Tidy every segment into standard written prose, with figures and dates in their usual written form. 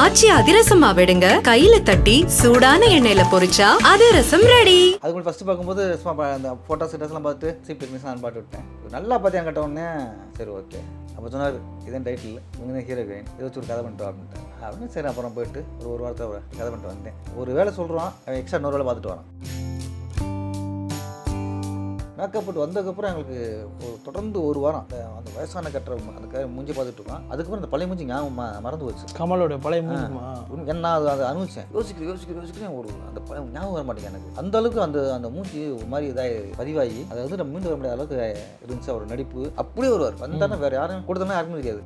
ஆச்சி அதிரசமா விடுங்க, கையில தட்டி சூடான எண்ணெயில பொரிச்சா அதிரசம் ரெடி. அதுக்கு ஃபர்ஸ்ட் பார்க்கும்போது அந்த ஃபோட்டோஸ் ட்ரெஸ்லாம் பார்த்து சீப் டெக்னிக்ஸ் நான் பாட்டு விட்டேன். நல்லா பார்த்து என்கிட்ட உடனே சரி ஓகே. அப்போ சொன்னார் இதன் டைட்டில் இவங்க தான் ஹீரோ ஹீரோயின், இதை வச்சு ஒரு கதை பண்ணிட்டு அப்படின்ட்டு அப்படின்னு. சரி அப்புறம் போயிட்டு ஒரு வாரத்தில் கதை பண்ணிட்டு வந்தேன். ஒரு வேலை சொல்கிறான், எக்ஸ்ட்ரா இன்னொரு வேலை பார்த்துட்டு வரான். மேக்கப் போட்டு வந்ததுக்கப்புறம் எங்களுக்கு தொடர்ந்து ஒரு வாரம் அந்த வயசான கட்டுற அந்த மூஞ்சி பார்த்துட்டு இருக்கோம். அதுக்கப்புறம் அந்த பழைய மூஞ்சி ஞாபகம் மறந்து போச்சு. கமலோட பழைய மூஞ்சி என்ன அதை அனுபவிச்சேன். யோசிக்கிறேன் ஒரு அந்த பழைய ஞாபகம் வர மாட்டேங்க எனக்கு. அந்த அளவுக்கு அந்த மூஞ்சி ஒரு மாதிரி இதாக பதிவாகி அதை வந்து நம்ம மீண்டு வர முடியாத அளவுக்கு இருந்துச்சு. அவர் நடிப்பு அப்படியே வருவார். வந்தாலும் வேறு யாரும் கொடுத்தோம்னா யாருமே தெரியாது.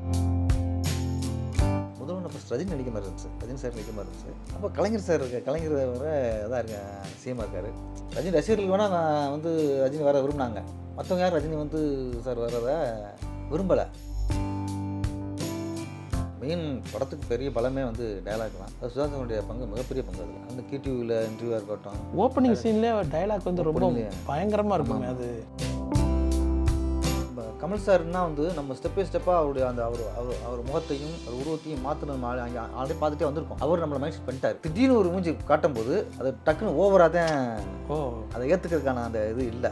முதல்ல நம்ம ரஜினி நடிக்க மாதிரி இருந்துச்சு, ரஜினி சார் நடிக்க மாதிரி இருந்துச்சு. அப்போ கலைஞர் சார் இருக்க, கலைஞர் வர இதாக இருக்க சிஎம்மாக இருக்கார். ரஜினி ரசிகர்கள் வேணால் நான் வந்து ரஜினி வர விரும்பினாங்க. மற்றவங்க யாரும் ரஜினி வந்து சார் வர்றதை விரும்பலை. மெயின் படத்துக்கு பெரிய பலமே வந்து டைலாக் தான். அது சுதாகரனுடைய பங்கு மிகப்பெரிய பங்கு. அதில் அந்த கிடிவியில் இன்டர்வியூவாக இருக்கட்டும், ஓப்பனிங் சீன்லேயே டைலாக் வந்து ரொம்ப பயங்கரமாக இருக்கும். அது கமல் சார்னா வந்து நம்ம ஸ்டெப் பை ஸ்டெப்பாக அவருடைய அந்த அவர் முகத்தையும் அவர் உருவத்தையும் மாற்ற நம்ம அங்கே ஆல்ரெடி பார்த்துட்டே வந்திருக்கோம். அவர் நம்மளை மைண்ட் செட் பண்ணிட்டார். திடீர்னு ஒரு மூஞ்சி காட்டும் போது அது டக்குன்னு ஓவராக தான் அதை ஏற்றுக்கிறதுக்கான அந்த இது இல்லை.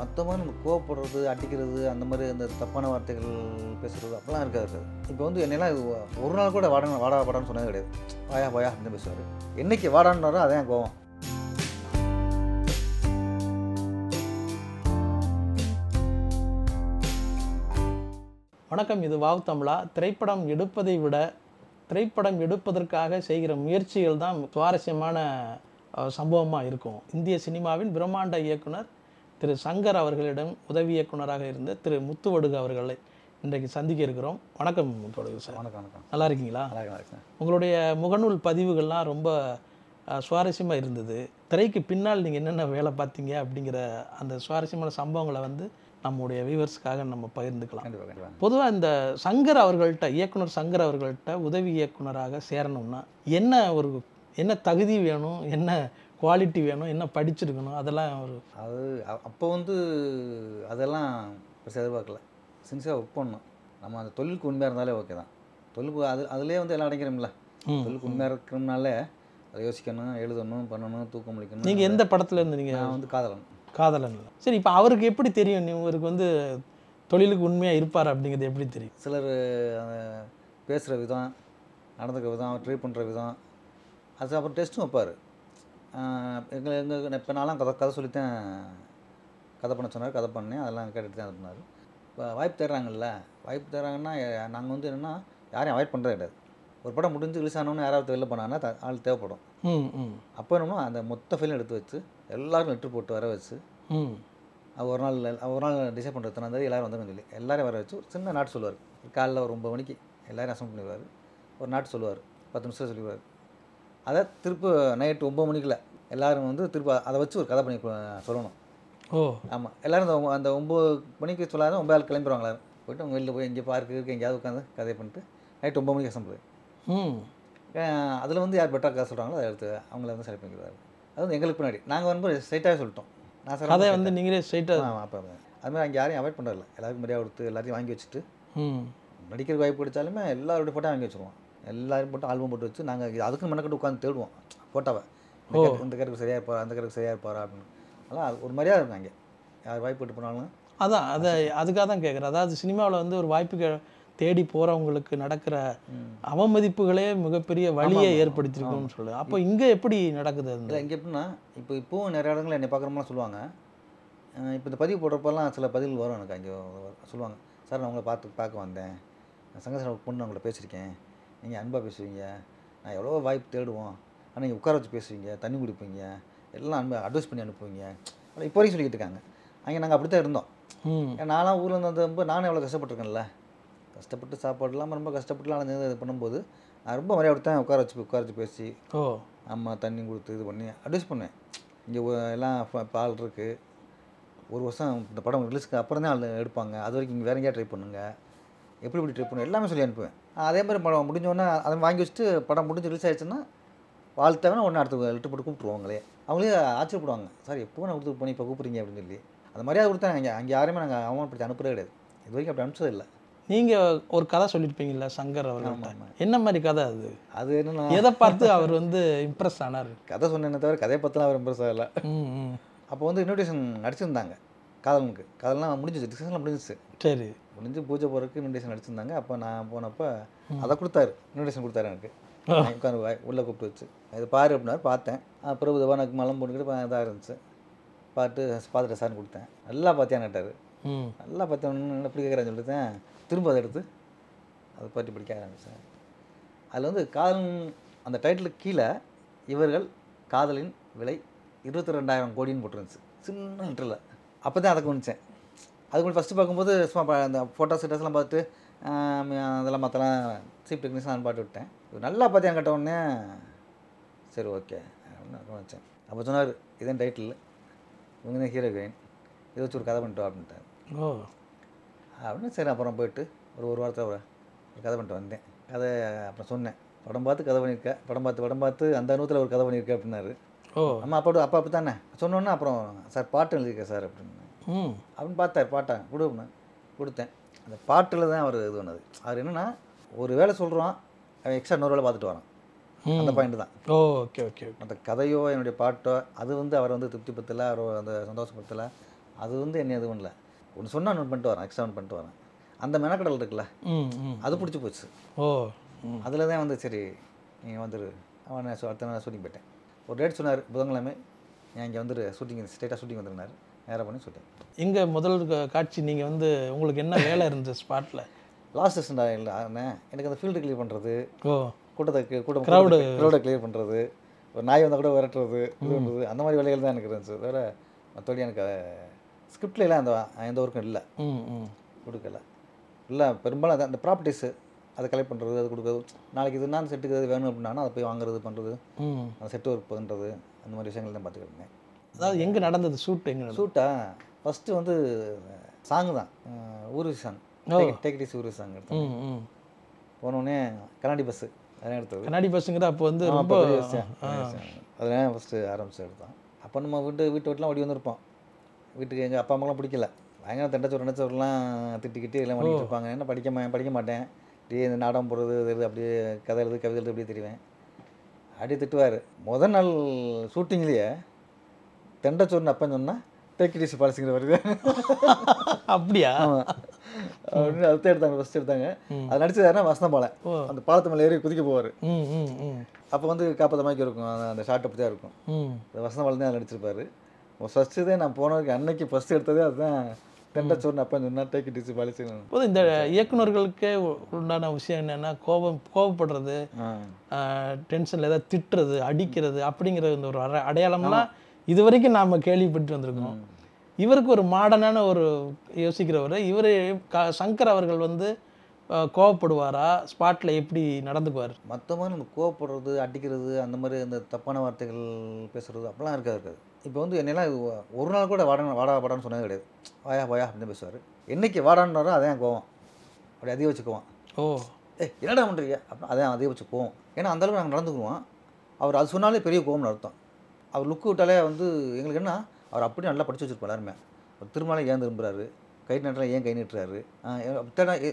மொத்தமாக நம்ம கோவப்படுறது, அடிக்கிறது, அந்த மாதிரி அந்த தப்பான வார்த்தைகள் பேசுகிறது அப்படிலாம் இருக்காது. இப்போ வந்து என்னெல்லாம் ஒரு நாள் கூட வாடான்னு சொன்னது கிடையாது. வாயா அப்படின்னு பேசுவார். என்னைக்கு வாடான்னு அதான் கோவம். வணக்கம், இது வாவ் தமிழா. திரைப்படம் எடுப்பதை விட திரைப்படம் எடுப்பதற்காக செய்கிற முயற்சிகள் தான் சுவாரஸ்யமான சம்பவமாக இருக்கும். இந்திய சினிமாவின் பிரம்மாண்ட இயக்குனர் திரு சங்கர் அவர்களிடம் உதவி இயக்குனராக இருந்த திரு முத்துவடுகு அவர்களை இன்றைக்கு சந்திக்க இருக்கிறோம். வணக்கம் முத்துவடுகு சார். வணக்கம். நல்லா இருக்கீங்களா? நல்லா இருக்கேன். உங்களுடைய முகநூல் பதிவுகள்லாம் ரொம்ப சுவாரஸ்யமாக இருந்தது. திரைக்கு பின்னால் நீங்கள் என்னென்ன வேலை பார்த்தீங்க அப்படிங்கிற அந்த சுவாரஸ்யமான சம்பவங்களை வந்து நம்முடைய வியூவர்ஸ்க்காக நம்ம பகிர்ந்துக்கலாம். பொதுவாக இந்த சங்கர் அவர்கள்ட்ட, இயக்குனர் சங்கர் அவர்கள்ட்ட உதவி இயக்குனராக சேரணும்னா என்ன தகுதி வேணும், என்ன குவாலிட்டி வேணும், என்ன படிச்சிருக்கணும், அதெல்லாம் அது அப்போ வந்து அதெல்லாம் எதிர்பார்க்கல. சின்சியராக ஒர்க் பண்ணணும். நம்ம அந்த தொழிலுக்கு உண்மையாக இருந்தாலே ஓகே தான். தொழிலுக்கு அதுலேயே வந்து எல்லாம் அடைக்கிறோம்ல. தொழிலுக்கு உண்மையாக இருக்கிறோம்னாலே அதை யோசிக்கணும், எழுதணும், பண்ணணும், தூக்கம் முடிக்கணும். நீங்கள் எந்த படத்தில் இருந்து? நீங்கள் வந்து காதலன். சரி, இப்போ அவருக்கு எப்படி தெரியும் இவருக்கு வந்து தொழிலுக்கு உண்மையாக இருப்பார் அப்படிங்கிறது எப்படி தெரியும்? சிலர் பேசுகிற விதம், நடந்துக்கிற விதம், ட்ரை பண்ணுற விதம், அது அப்புறம் டெஸ்ட்டும் வைப்பார். இப்போ நான்லாம் கதை சொல்லித்தான் கதை பண்ண சொன்னார். கதை பண்ணேன், அதெல்லாம் கேட்டுட்டு தான் இது பண்ணார். இப்போ வாய்ப்பு தர்றாங்கன்னா நாங்கள் வந்து என்னென்னா யாரையும் அவாய்ட் பண்ணுறது கிடையாது. ஒரு படம் முடிஞ்சு ரிலீஸ் ஆனோன்னு யாராவது வெளில போனாங்கன்னா ஆள் தேவைப்படும். அப்போ என்னமோ அந்த மொத்த ஃபைலும் எடுத்து வச்சு எல்லோரும் லெட்ரு போட்டு வர வச்சு ஒரு நாள் டிசைட் பண்ணுறது அந்த எல்லோரும் வந்துடும் சொல்லி எல்லோரும் வர வச்சு ஒரு சின்ன நாட்டு சொல்லுவார். காலையில் ஒரு 9 மணிக்கு எல்லோரும் அசம் பண்ணிடுவார். ஒரு நாட்டு சொல்லுவார், 10 நிமிஷம் சொல்லிடுவார். அதை திருப்பி நைட்டு 9 மணிக்குள்ள எல்லோரும் வந்து திருப்பி அதை வச்சு ஒரு கதை பண்ணி சொல்லணும். ஆமாம், எல்லோரும் அந்த 9 மணிக்கு சொல்லாத 9 ஆள் கிளம்பிடுவாங்க. எல்லோரும் போய்ட்டு அவங்க வெளியில் போய் எங்கேயோ பார்க்கு இருக்குது எங்கேயாவது உட்காந்து கதை பண்ணிட்டு நைட்டு 9 மணிக்கு அசம்பிள். அதில் வந்து யார் பெட்டராக கதை சொல்கிறாங்களோ அதை எடுத்து அவங்கள வந்து செலக்ட் பண்ணிக்கிறாரு. அது வந்து எங்களுக்கு பின்னாடி நாங்கள் வந்து ஸ்ட்ரைட்டாகவே சொல்லிட்டோம். நான் சார் அதை வந்து நீங்களே ஸ்ட்ரைட்டாக அப்போ அதுமாதிரி அங்கே யாரையும் அவாய்ட் பண்ணுறதில்ல. எல்லாருக்கும் மரியாதை கொடுத்து எல்லாத்தையும் வாங்கி வச்சுட்டு நடிக்கிற வாய்ப்பு கிடைச்சாலுமே எல்லாருடைய ஃபோட்டோ வாங்கி வச்சுருவோம். எல்லாரும் போட்டு ஆல்பம் போட்டு வச்சு நாங்கள் அதுக்கு மெனக்கட்டு உட்காந்து தேடுவோம் ஃபோட்டோவை. இந்த கேரக்டர் சரியாக இருப்பாரா, அந்த கேரக்டர் சரியாக இருப்பாரா அப்படின்னு. அதெல்லாம் அது ஒரு மரியாதை இருக்கும். அங்கே யார் வாய்ப்பு விட்டு போனாலும் அதுக்காக தான் கேட்குறேன். அதாவது சினிமாவில் வந்து ஒரு வாய்ப்பு தேடி போகிறவங்களுக்கு நடக்கிற அவமதிப்புகளே மிகப்பெரிய வழியை ஏற்படுத்தியிருக்குன்னு சொல்லுது. அப்போ இங்கே எப்படி நடக்குது? இல்லை, இங்கே எப்படின்னா இப்போவும் நிறைய இடங்களில் என்னை பார்க்குறோம்லாம் சொல்லுவாங்க. இப்போ இந்த பதிவு போடுறப்பெல்லாம் சில பதிவுகள் வரும் எனக்கு. அங்கே சொல்லுவாங்க, சார் நான் உங்களை பார்க்க வந்தேன், சங்க சார் பொண்ணு நான் உங்களை பேசியிருக்கேன், நீங்கள் அன்பாக பேசுவீங்க, நான் எவ்வளோ வாய்ப்பு தேடுவோம், ஆனால் நீங்கள் உட்கார வச்சு பேசுவீங்க, தண்ணி குடிப்பீங்க, எல்லாம் அன்பாக அட்வைஸ் பண்ணி அனுப்புவீங்க. ஆனால் இப்போ வரைக்கும் சொல்லிக்கிட்டு இருக்காங்க. அங்கே நாங்கள் அப்படி தான் இருந்தோம். நான்லாம் ஊரில் வந்து நானும் எவ்வளோ கஷ்டப்பட்டுருக்கேன்ல. கஷ்டப்பட்டு சாப்பாடு இல்லாமல் ரொம்ப கஷ்டப்பட்டுலாம் இது பண்ணும்போது நான் ரொம்ப மரியாதை தான் உட்கார வச்சு பேசி ஆமாம் தண்ணி கொடுத்து இது பண்ணி அட்வைஸ் பண்ணேன். இங்கே எல்லாம் பால் இருக்குது, ஒரு வருஷம் இந்த படம் ரிலீஸ்க்கு அப்புறம் தான் ஆள் எடுப்பாங்க, அது வரைக்கும் இங்கே வேறு எங்கேயா ட்ரை பண்ணுங்கள், எப்படி ட்ரை பண்ணுவேன் எல்லாமே சொல்லி அனுப்புவேன். அதே மாதிரி படம் முடிஞ்சோடனே அதை வாங்கி வச்சுட்டு படம் முடிஞ்சு ரிலீஸ் ஆகிடுச்சுன்னா வாழ்த்தவனா ஒன்று அடுத்து லெட்டர் போட்டு கூப்பிட்ருவாங்களே. அவங்களே ஆச்சரியப்படுவாங்க, சார் எப்போ நான் கொடுத்து பண்ணி இப்போ கூப்பிட்றீங்க அப்படின்னு சொல்லி. அந்த மரியாதை கொடுத்தா அங்கே யாருமே நாங்கள் அவமானப்படுத்தி அனுப்புறதே கிடையாது. இது வரைக்கும் அப்படி அனுப்பிச்சது இல்லை. நீங்கள் ஒரு கதை சொல்லியிருப்பீங்கல்ல சங்கர் அவர்கள்ட்ட, என்ன மாதிரி கதை அது? அது என்னன்னா, எதை பார்த்து அவர் வந்து இம்ப்ரெஸ் ஆனார்? கதை சொன்னேனே தவிர கதையை பற்றிலாம் அவர் இம்ப்ரெஸ் ஆகலை. ம் ம் அப்போ வந்து இன்விடேஷன் அடிச்சிருந்தாங்க காதலனுக்கு. காதல்லாம் முடிஞ்சிச்சு, டிஸ்கஷன்லாம் முடிஞ்சிச்சு. சரி. முடிஞ்சு பூஜை போகிறதுக்கு இன்விடேஷன் அடிச்சிருந்தாங்க. அப்போ நான் போனப்போ அதை கொடுத்தாரு, இன்விடேஷன் கொடுத்தாரு எனக்கு. உட்காந்து உள்ளே கூப்பிட்டு வச்சு இது பாரு அப்படின்னாரு. பார்த்தேன். அப்புறம் இதுவாக எனக்கு மலம் போட்டுக்கிட்டு இதாக இருந்துச்சு. பார்த்துட்டு சார்னு கொடுத்தேன். நல்லா பார்த்தியான்னு கேட்டார். நல்லா பார்த்தோன்னு எப்படி கேட்குறான்னு சொல்லிட்டேன். திரும்ப அதை எடுத்து அதை பற்றி படிக்க ஆரம்பித்தேன். அதில் வந்து காதலன் அந்த டைட்டிலுக்கு கீழே இவர்கள் காதலின் விலை 22,000 கோடின்னு போட்டுருந்துச்சு சின்ன லெட்டரில். அப்போ தான் அதை கவனித்தேன். அதுக்கு முன்னாடி ஃபஸ்ட்டு பார்க்கும்போது சும்மா அந்த ஃபோட்டோஸ் கிட்டஸ்லாம் பார்த்து அதெல்லாம் மற்றலாம் சீப் டெக்னிக்ஸ்லாம் பாட்டு விட்டேன். நல்லா பார்த்தியான்னு கேட்டவுடனே சரி ஓகே அப்படின்னு கவனித்தேன். அப்போ சொன்னார், இதன் டைட்டில் இவங்க தான் ஹீரோயின், இதை வச்சு ஒரு கதை பண்ணிட்டோம் அப்படின்ட்டார். ஓ அப்படின்னு சரி. அப்புறம் போயிட்டு ஒரு வாரத்தில் ஒரு கதை பண்ணிட்டு வந்தேன். கதை அப்புறம் சொன்னேன், படம் பார்த்து கதை பண்ணியிருக்கேன், படம் பார்த்து அந்த அனுபவத்தில் ஒரு கதை பண்ணியிருக்கேன் அப்படின்னாரு. ஓ அம்மா அப்பா அப்படி தானே சொன்னோன்னே அப்புறம் சார் பாட்டு எழுதியிருக்கேன் சார் அப்படின்னு பார்த்தார். பாட்டை கொடுத்தேன். அந்த பாட்டில் தான் அவர் இது பண்ணது. அவர் என்னென்னா ஒரு வேலை சொல்கிறான், அவன் எக்ஸ்ட்ரா இன்னொரு வேலை பார்த்துட்டு வரான். அந்த பாயிண்ட் தான். ஓ ஓகே ஓகே. அந்த கதையோ என்னுடைய பாட்டோ அது வந்து அவர் வந்து திருப்திப்படுத்தலை, அவர் அந்த சந்தோஷப்படுத்தலை. அது வந்து என்ன இது பண்ணல. ஒன்று சொன்னால் ஒன்று பண்ணிட்டு வரேன், எக்ஸ்ட்ரா ஒன்று பண்ணிட்டு வரேன். அந்த மெனக்கடல் இருக்குல்ல, அது பிடிச்சி போச்சு. ஓ அதில் தான் வந்து சரி நீங்கள் வந்துரு அவனை அடுத்த நாள் ஷூட்டிங் போயிட்டேன். ஒரு டேட் சொன்னார், புதன்கிழமை நான் இங்கே வந்துரு ஷூட்டிங், ஸ்ட்ரெயிட்டாக ஷூட்டிங் வந்துருந்தார். நேராக பண்ணி ஷூட்டிங். எங்கே முதல் காட்சி நீங்கள் வந்து உங்களுக்கு என்ன வேலை இருந்துச்சு ஸ்பாட்டில்? லாஸ்ட் ஸ்டேஷன் இல்லை எனக்கு அந்த ஃபீல்டு கிளியர் பண்ணுறது, கூட்டத்தை க்ரௌடை கிளியர் பண்ணுறது, ஒரு நாய் வந்தால் கூட விரட்டுறது, இது பண்ணுறது, அந்த மாதிரி வேலைகள் தான் எனக்கு இருந்துச்சு. வேறு மற்றபடி எனக்கு ஸ்கிரிப்ட்லாம் எந்த ஒர்க்கும் இல்லை, கொடுக்கல. இல்லை பெரும்பாலும் அந்த ப்ராப்பர்ட்டிஸு அதை கலெக்ட் பண்ணுறது, அது கொடுக்குறது. நாளைக்கு இதுனா அந்த செட்டுக்கு எது வேணும் அப்படின்னா அதை போய் வாங்குறது, பண்ணுறது, அந்த செட்டு ஒர்க் பண்ணுறது, அந்த மாதிரி விஷயங்கள் தான் பார்த்துக்கிட்டு இருந்தேன். அதாவது எங்கே நடந்தது ஷூட்? எங்கே ஷூட்டா ஃபஸ்ட்டு வந்து சாங்கு தான், Urvashi song, take it easy Urvashi song எடுத்தோம். போனோடனே கண்ணாடி பஸ்ஸு அதெல்லாம் எடுத்தது. கண்ணாடி பஸ்ஸுங்கிற அப்போ வந்து ரொம்ப அதெல்லாம் ஃபஸ்ட்டு ஆரம்பிச்சு எடுத்தோம். அப்போ நம்ம வீட்டுலாம் ஓடி வந்திருப்போம். வீட்டுக்கு எங்கள் அப்பா அம்மாலாம் பிடிக்கல, பயங்கர தண்டச்சோறுலாம் திட்டிக்கிட்டு எல்லாம் பண்ணிட்டு இருப்பாங்க. என்ன படிக்க மாட்டேன், அப்படியே இந்த நாடகம் போடுறது இது அப்படியே கதை எழுது கவிதை எழுது அப்படியே தெரிவேன். அப்படியே திட்டுவார். முதல் நாள் ஷூட்டிங்லேயே தெண்டச்சோறுன்னு அப்போ சொன்னால் டேக் இட் ஈஸி பாலிசிங்கிற வருது. அப்படியா? அப்படின்னு அடுத்த எடுத்தாங்க, ஃபஸ்ட் எடுத்தாங்க. அது நடிச்சதாருன்னா வசந்தபாலன், அந்த பாலத்து மேலே ஏறி குதிக்க போவார். அப்போ வந்து காப்பாற்ற மாதிரி இருக்கும், அந்த ஷார்ட் அப்படி தான் இருக்கும். வசந்தபாலன் தான் அதில் நடிச்சிருப்பாரு. ஃபஸ்ட்டு தான் நான் போனதுக்கு அன்னைக்கு ஃபஸ்ட்டு எடுத்ததே அதுதான், தெண்டச்சோறுன்னு அப்போ சொன்னால் டேக் இட் ஈஸி பாலிசி. போது இந்த இயக்குநர்களுக்கே உண்டான விஷயம் என்னென்னா கோபப்படுறது, டென்ஷனில் ஏதாவது திட்டுறது, அடிக்கிறது அப்படிங்கிற இந்த ஒரு அடையாளம்லாம் இது வரைக்கும் நாம் கேள்விப்பட்டு வந்திருக்கோம். இவருக்கு ஒரு மாடர்னான ஒரு யோசிக்கிறவர் இவர். சங்கர் அவர்கள் வந்து கோவப்படுவாரா, ஸ்பாட்டில் எப்படி நடந்துக்குவார்? மற்ற மாதிரி நம்ம கோவப்படுறது, அடிக்கிறது, அந்த மாதிரி அந்த தப்பான வார்த்தைகள் பேசுகிறது அப்படிலாம் இருக்காது. இப்போ வந்து என்னெல்லாம் ஒரு நாள் கூட வாடான்னு சொன்னது கிடையாது. வாயா அப்படின்னு பேசுவார். என்னைக்கு வாடான்னு அதே கோவம், அப்படி அதிக வச்சுக்குவான். ஓ என்னடா பண்ணுறீங்க அப்படின்னா அதே அதிக வச்சு போவோம். ஏன்னா அந்தளவுக்கு நாங்கள் நடந்துக்குவோம். அவர் அது சொன்னாலே பெரிய கோவம்னு அர்த்தம். அவர் லுக்கு விட்டாலே வந்து எங்களுக்கு என்ன, அவர் அப்படியே நல்லா படித்து வச்சுருப்போம் எல்லாருமே. ஒரு திருமலை ஏன் திரும்புறாரு, கை நீட்டுறாரு, ஏன் கை நீட்டுறாரு,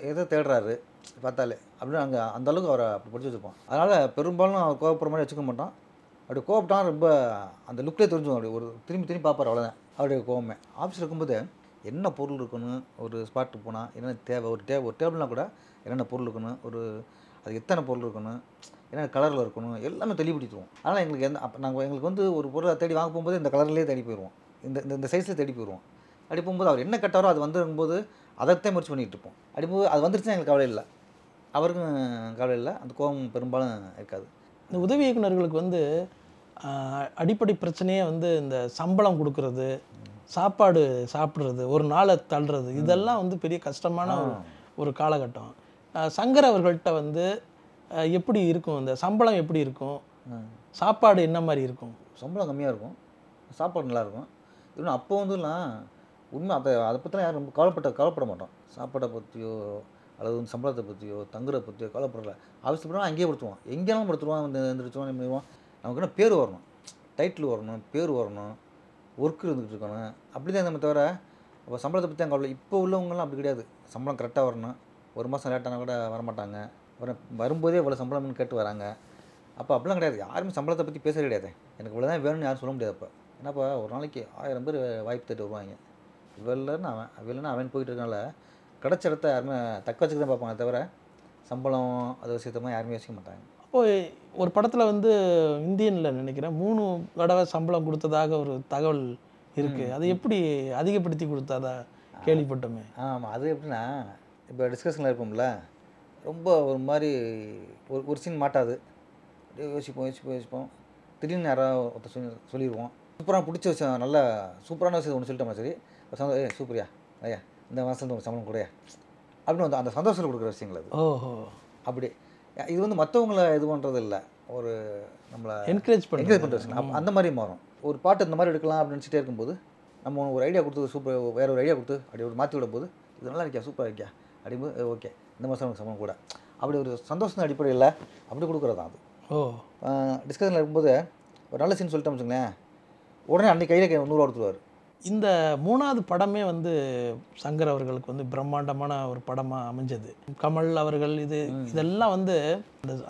எதை தேடுறாரு பார்த்தாலே அப்படின்னு அங்கே அந்தளவுக்கு அவரை அப்படி படித்து வச்சுருப்போம். அதனால் பெரும்பாலும் அவர் கோவப்படுற மாதிரி வச்சுக்க மாட்டோம். அப்படி கோவப்பட்டால் ரொம்ப அந்த லுக்கிலே தெரிஞ்சுக்கும். அப்படி ஒரு திரும்பி பார்ப்பார், அவ்வளோதான் அவருடைய கோவமே. ஆஃபீஸில் இருக்கும்போது என்ன பொருள் இருக்கணும், ஒரு ஸ்பாட்டுக்கு போனால் என்னென்ன தேவை, ஒரு டேபிள்னால் கூட என்னென்ன பொருள் இருக்கணும், அது எத்தனை பொருள் இருக்கணும், என்னென்ன கலரில் இருக்கணும், எல்லாமே தெளிவுபடுத்திடுவோம். ஆனால் எங்களுக்கு எங்களுக்கு வந்து ஒரு பொருளை தேடி வாங்க போகும்போது இந்த கலர்லேயே தேடி போயிடுவோம், இந்த சைஸில் தேடி போயிடுவோம். அப்படி போகும்போது அவர் என்ன கட்டாரோ அது வந்துருக்கும்போது அதைத்தான் முயற்சி பண்ணிகிட்டு இருப்போம். அப்படிங்கும்போது அது வந்துருச்சுன்னா எங்களுக்கு கவலை இல்லை, அவருக்கும் கவலை இல்லை, அந்த கோபம் பெரும்பாலும் இருக்காது. இந்த உதவி இயக்குநர்களுக்கு வந்து அடிப்படை பிரச்சனையே வந்து இந்த சம்பளம் கொடுக்கறது, சாப்பாடு சாப்பிட்றது, ஒரு நாளை தள்ளுறது, இதெல்லாம் வந்து பெரிய கஷ்டமான ஒரு காலகட்டம். சங்கர் அவர்கள்ட்ட வந்து எப்படி இருக்கும், இந்த சம்பளம் எப்படி இருக்கும், சாப்பாடு என்ன மாதிரி இருக்கும்? சம்பளம் கம்மியாக இருக்கும், சாப்பாடு நல்லாயிருக்கும். இன்னும் அப்போ வந்துலாம் உண்மை அதை பற்றிலாம் யாரும் ரொம்ப கவலைப்பட மாட்டோம். சாப்பாடை பற்றியோ அல்லது வந்து சம்பளத்தை பற்றியோ தங்குறத பற்றியோ கவலைப்படல. ஆஃபீஸ் போனால் அங்கேயே படுத்துவோம், எங்கேயாலும் படுத்துருவோம், எந்திரிச்சோம் பண்ணிடுவோம். நமக்கு என்ன பேர் வரணும், டைட்டில் வரணும், பேர் வரணும், ஒர்க் இருந்துகிட்டு இருக்கணும், அப்படி தான் நம்ம தவிர. அப்போ சம்பளத்தை பற்றி தான் கவலை. இப்போ உள்ளவங்களாம் அப்படி கிடையாது, சம்பளம் கரெக்டாக வரணும், ஒரு மாதம் லேட்டானா கூட வரமாட்டாங்க. வரும்போதே இவ்வளோ சம்பளம்னு கேட்டு வராங்க. அப்போ அப்படிலாம் கிடையாது. யாருமே சம்பளத்தை பற்றி பேசவே கிடையாது. எனக்கு இவ்வளோ தான் வேணும்னு யாரும் சொல்ல முடியாது அப்போ. ஏன்னாப்பா ஒரு நாளைக்கு 1000 பேர் வாய்ப்பு தேடி வருவாங்க. இவன் இல்லைன்னா அவன் போயிட்டு இருக்கனால கிடச்ச இடத்த யாருமே தக்க வச்சுக்க தான் பார்ப்பாங்க தவிர சம்பளம் அது விஷயத்தமாக யாருமே யோசிக்க மாட்டாங்க. அப்போது ஒரு படத்தில் வந்து இந்தியனில் நினைக்கிறேன் 3 தடவை சம்பளம் கொடுத்ததாக ஒரு தகவல் இருக்குது. அது எப்படி அதிகப்படுத்தி கொடுத்ததா கேள்விப்பட்டோமே. ஆமாம், அது எப்படின்னா இப்போ டிஸ்கஷனில் இருப்போம்ல, ரொம்ப ஒரு மாதிரி ஒரு சீன் மாட்டாது. அப்படியே யோசிப்போம். திடீர்னு யாராவது ஒருத்தர் சொல்லிடுவோம். சூப்பராக பிடிச்ச விஷயம், நல்ல சூப்பரான விஷயம் ஒன்று சொல்லிட்டோம்னா சரி, சூப்பரியா ஐயா இந்த மாதம் ஒரு சம்பளம் கூடயா அப்படின்னு வந்து அந்த சந்தோஷத்தில் கொடுக்குற விஷயங்கள் அது. ஓஹோ, அப்படி இது வந்து மற்றவங்கள இது பண்ணுறது இல்லை, ஒரு நம்மளை என்கரேஜ் பண்ணுற விஷயம். அந்த மாதிரி மாறும். ஒரு பாட்டு இந்த மாதிரி எடுக்கலாம் அப்படின்னு நினச்சிட்டே இருக்கும்போது நம்ம ஒரு ஐடியா கொடுத்து சூப்பர் வேறு ஒரு ஐடியா கொடுத்து அப்படி ஒரு மாற்றி விடும்போது இது நல்லா இருக்கியா சூப்பராக இருக்கியா அப்படிங்கும்போது ஓகே இந்த மாதம் எனக்கு சம்பளம் கூட அப்படி ஒரு சந்தோஷம் அடிப்படையில் அப்படி கொடுக்குறது தான் அது. டிஸ்கஷனில் இருக்கும்போது ஒரு நல்ல சீன் சொல்லிட்டோம்னு வச்சுங்களேன், உடனே அன்றைக்கி கையில் 100 ரூபா கொடுத்துருவார். இந்த 3வது படமே வந்து சங்கர் அவர்களுக்கு வந்து பிரம்மாண்டமான ஒரு படமாக அமைஞ்சது. கமல் அவர்கள் இதெல்லாம் வந்து